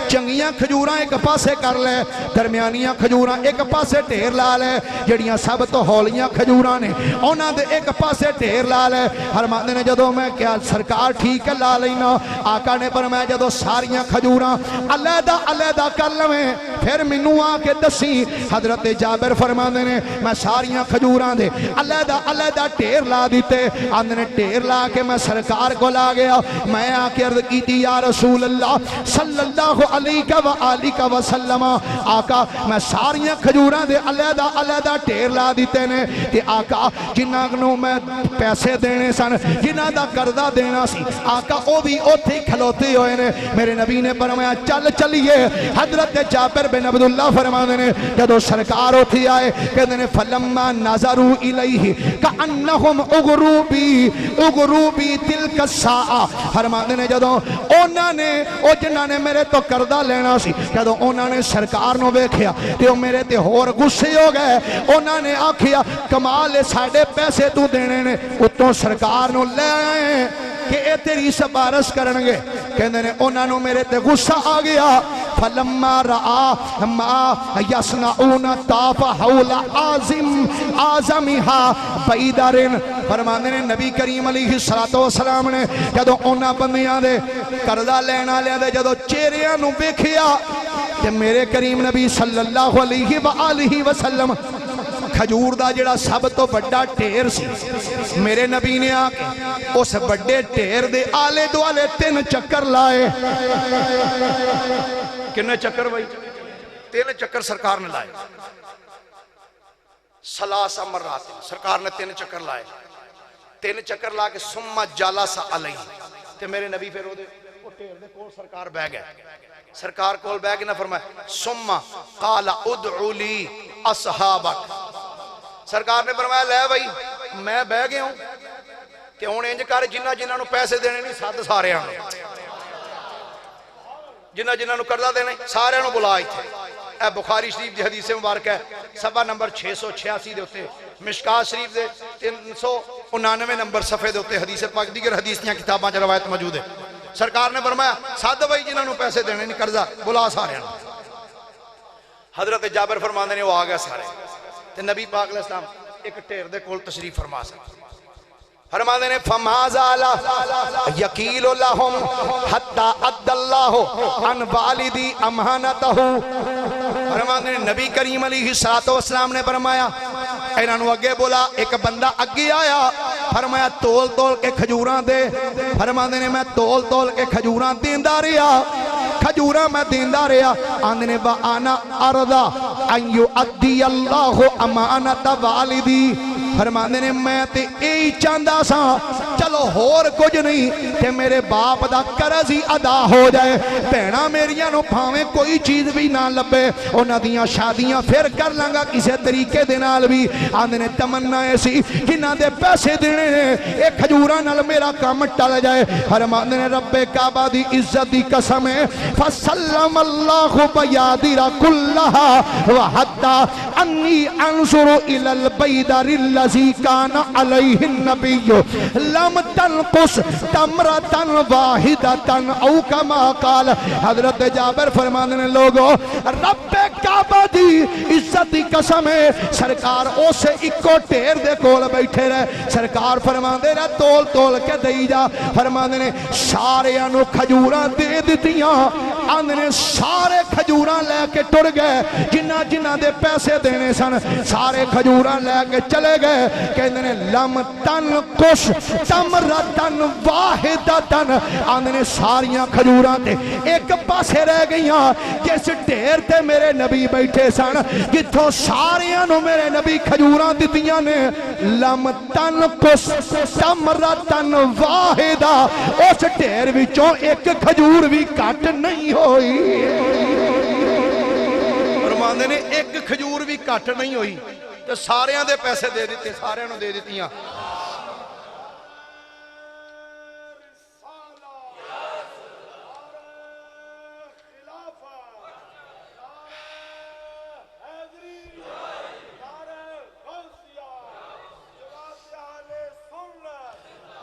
چنگیاں کھجوراں ایک پاسے کر لے درمیانیاں کھجوراں ایک پاسے ٹیر لا لے جڑیاں سب تو ہولیاں کھجوراں نے انہاں دے ایک پاسے ٹیر لا لے فرماندے نے جدو میں کیا سرکار ٹھیک ہے لا لینا آقا نے فرمایا جدو ساریاں کھجوراں علیحدہ علیحدہ کر لویں پھر مینوں آ کے دسی حضرت جابر فرماندے نے میں ساریاں کھجوراں دے علیحدہ علیحدہ ٹیر لا دیتے آندے نے ٹیر لا کے میں سرکار کو لا گیا میں آ کے عرض کی یا رسول اللہ صلی اللہ علیہ وآلہ وسلم آقا میں ساریاں کھجوراں دے علیحدہ علیحدہ ٹیر لا دیتے نے کہ آقا جنہاں نو میں پیسے دینے سن جنہاں دا قرضہ دینا سی آقا او بھی اوتھے کھلوتے ہوئے نے میرے نبی نے فرمایا چل چلیے حضرت جابر بن عبداللہ فرمانے نے جدو سرکار ہوتی آئے کہتے ہیں فَلَمَّا نَظَرُوا إِلَيْهِ كَأَنَّهُمْ اُغْرُوبِي تِلْكَ السَّاعَ فرمانے نے جدو انہوں نے او جنہاں نے میرے تو قرضہ لینا سی جدو انہوں نے سرکار نو بیکھیا تے میرے تے ہور غصے ہو گئے انہوں نے آکھیا کمال ساڑے پیسے تو دینے نے اتوں سرکار نو لے آئے کہ اے تیری سپارش کرنگے کہندے نے انہوں نے میرے تے غصہ آ گیا فَلَمَّا رَآ مَا يَصْنَعُونَ طَافَ حَوْلَ آزَمِهَا بَيْدَرٍ فرماندے نے نبی کریم علیہ السلام نے جدو انہاں بندیاں دے قرضہ لینا لیا دے جدو چہریاں نو بیکھیا کہ میرے کریم نبی صلی اللہ علیہ وآلہ وسلم کھجور دا جڑا سب تو بڑا ٹھیر سی میرے نبی نے آکے اس بڑے ٹھیر دے آلے دو آلے 3 چکر لائے کنے چکر بھائی 3 چکر سرکار نے لائے سلاس امرات سرکار نے 3 چکر لائے 3 چکر لا کے سمہ جالاسا علیہ تے میرے نبی پھر وہ ٹھیر دے کول سرکار بہ گئے سرکار کول بہ گئے نہ فرمائے سمہ قال ادعو لی اصحابک سرکار نے فرمایا لے بھائی میں بہ گیا ہوں تے ہن انج کر جنہاں جنہاں نو پیسے دینے نہیں سد ساریاں نو جنہاں جنہاں نو قرضہ دینے سارے نو بلا ایتھے اے بخاری شریف دی حدیث مبارک ہے صفحہ نمبر 686 دے ہوتے مشکات شریف دے 399 نمبر صفحے دے ہوتے حدیث پاک دیگر حدیث دیاں کتاباں چ روایت موجود ہے سرکار نے فرمایا سد بھائی جنہاں نو پیسے دینے نہیں قرضہ بلا سارے نو حضرت جابر فرماندے نے وہ آ گیا سارے تے نبی پاک علیہ السلام ایک ٹھیر دے کول تشریف فرما سکتے فرماندے نے فما زال یقیل لہم حتی اد اللہ عن والدی امانتہ فرماندے نے نبی کریم علیہ السلام نے فرمایا انہاں نو اگے بولا ایک بندہ اگے آیا فرمایا تول تول کے کھجوراں دے فرماندے نے میں تول تول کے کھجوراں دیندا رہیا کھجوراں میں دیندا رہیا آندے نے وانا ارضا ان یؤدی اللہ امانت والدی فرماندے نے میں تے اے چاہندا سا چلو ہور کچھ نہیں تے میرے باپ دا قرض ہی ادا ہو جائے بہنا میریاں نو بھاویں کوئی چیز بھی نہ لبے انہاں دیاں شادیاں پھر کر لانگا کسے طریقے دے نال بھی آندے نے تمنا ایسی جنہاں دے پیسے دینے نے اے کھجوراں نال میرا کام ٹل جائے فرماندے نے رب کعبہ دی عزت دی قسم ہے فسلم اللہ بیادر کلها وحتی انی انظر الی البیدر الذی کان علیہ النبی لم تنقص تمرتا واحدتا او کما قال حضرت جابر فرماندے نے لوگو رب کعبہ دی عزت دی قسم ہے سرکار اسے اکو ٹھیر دے کول بیٹھے رہے سرکار فرماندے نے تول تول کے دئی جا فرماندے نے سارے انو کھجوراں دے دتیاں آندے نے سارے کھجوراں لے کے ٹر گئے جنہ جنہ دے پیسے دینے سن سارے کھجوراں لے کے چلے گئے کہندے نے لم تنقص تمرتن واحدتن آندے نے ساریاں کھجوراں تے ایک پاسے رہ گئیاں جس ڈھیر تے میرے نبی بیٹھے سن جتھوں ساریاں نو میرے نبی کھجوراں دتیاں نے لم تنقص تمرتن واحدہ اس ڈھیر وچوں ایک کھجور بھی کٹ نہیں ہوئی فرماندے نے ایک کھجور بھی کٹ نہیں ہوئی تو ساریاں دے پیسے دے دیتے ساریاں نو دے دیتیاں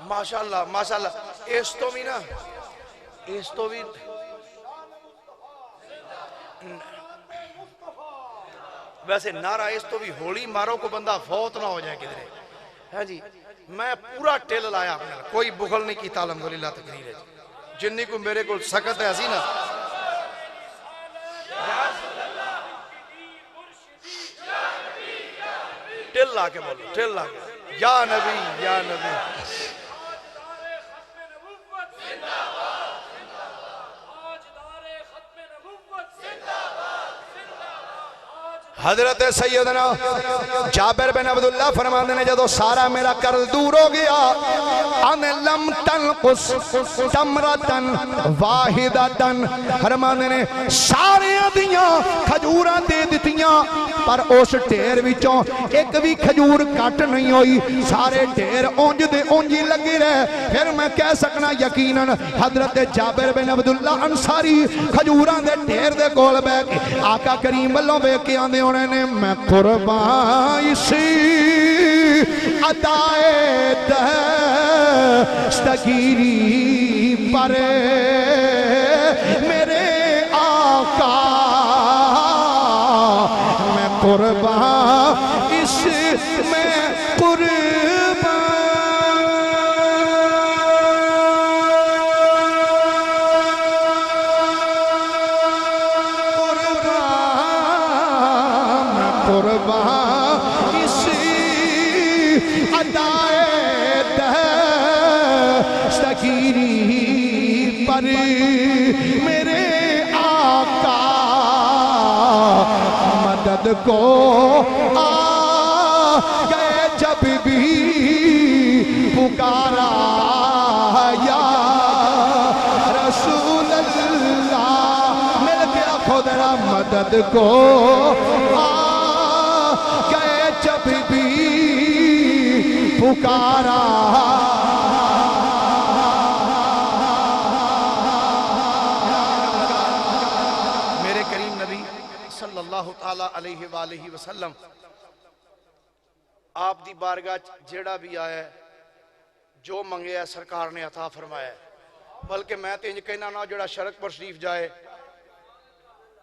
ماشاءاللہ ماشاءاللہ اس تو بھی نا اس تو بھی ویسے نعرہ اس تو بھی ہولی مارو کو بندہ فوت نہ ہو جائے کدھرے ہاں جی میں پورا ٹیل لایا اپنے کوئی بخل نہیں کیتا الحمدللہ تقریر ہے جنی کو میرے کو سکت ہے ایسی نا ٹیل لا کے بولو ٹیل لا کے یا نبی یا نبی حضرت سیدنا جابر بن عبداللہ فرماندے نے جدو سارا میرا قرض دور ہو گیا ان لم تنقص تمرتن واحدتن فرماندے نے ساریاں دیاں کھجوراں دے دتیاں پر اس ڈھیر وچوں ایک بھی کھجور کٹ نہیں ہوئی سارے ڈھیر اونج دے اونجی لگی رہے پھر میں کہہ سکنا یقیناً حضرت جابر بن عبداللہ انصاری کھجوراں دے ڈھیر دے کول بیٹھ کے آقا کریم اللہ بیٹھ کے آندے ہونے نے میں قربان اسی ادائے دستگیری پر میرے آقا میں قربان اس میں میرے آقا مدد کو آ گئے جب بھی پکارا یا رسول اللہ مل کے آنکھوں ذرا مدد کو آ گئے جب بھی پکارا تعالی علیہ وآلہ وسلم آپ دی بارگاہ جیڑا بھی آیا ہے جو منگے ہے سرکار نے عطا فرمایا ہے بلکہ میں تو انج کہنا نا جڑا شرک پر شریف جائے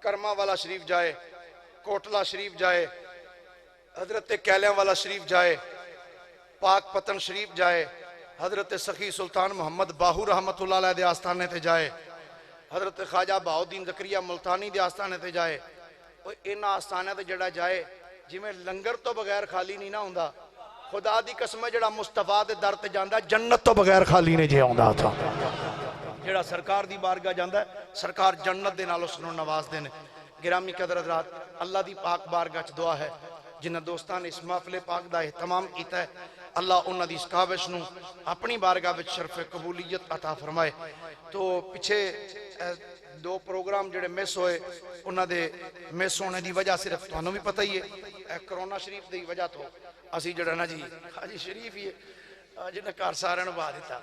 کرما والا شریف جائے کوٹلا شریف جائے حضرت کیلیاں والا شریف جائے پاک پتن شریف جائے حضرت سخی سلطان محمد باہو رحمت اللہ علیہ دے آستانے تے جائے حضرت خواجہ بہاؤدین زکریا ملتانی دے آستانے تے جائے ان آستانے تے جڑا جائے جی میں لنگر تو بغیر خالی نہیں نہ ہوندا خدا دی قسم ہے جڑا مصطفیٰ دے در تے جاندا ہے جنت تو بغیر خالی نہیں جے ہوندا تھا جڑا سرکار دی بارگاہ جاندا ہے سرکار جنت دے نال اس نوں نواز دینے گرامی قدر حضرات اللہ دی پاک بارگاہ چ دعا ہے جنہ دوستان اس محفل پاک دا اہتمام کیتا ہے اللہ انہاں دی اس کاوش نوں اپنی بارگاہ وچ شرف قبولیت عطا فرمائے تو پیچھے دو پروگرام جڑے مس ہوئے انہاں دے مس ہونے دی وجہ صرف تانوں بھی پتہ ہی ہے کرونا شریف دی وجہ تو اسی جڑا نا جی حاجی شریف ہی جنہ کار سارے نوں بہا دیتا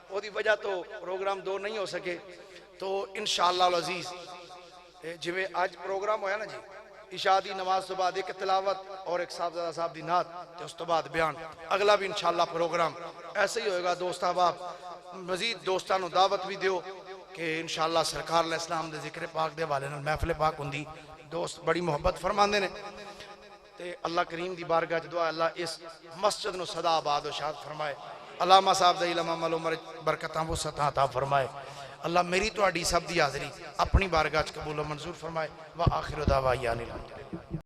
وہ دی وجہ تو پروگرام دو نہیں ہو سکے تو انشاءاللہ العزیز جویں آج پروگرام ہویا نا جی عشاء دی نماز تو بعد ایک تلاوت اور ایک صاحبزادہ صاحب دی نعت تے اس تو بعد بیان اگلا بھی انشاءاللہ پروگرام ایسے ہی ہوئے گا دوست احباب مزید دوستانوں دعوت بھی دیو کہ انشاءاللہ سرکار علیہ السلام دے ذکر پاک دے والے نال محفل پاک ہوندی دوست بڑی محبت فرماندے نے تے اللہ کریم دی بارگاہ دعا اللہ اس مسجد نو صدا آباد و شاد فرمائے علامہ صاحب دے علم عمل عمر برکتاں وسعتاں عطا فرمائے اللہ میری تو اڈی سب دی حاضری اپنی بارگاہ قبول و منظور فرمائے وآخر دعوانا الحمدللہ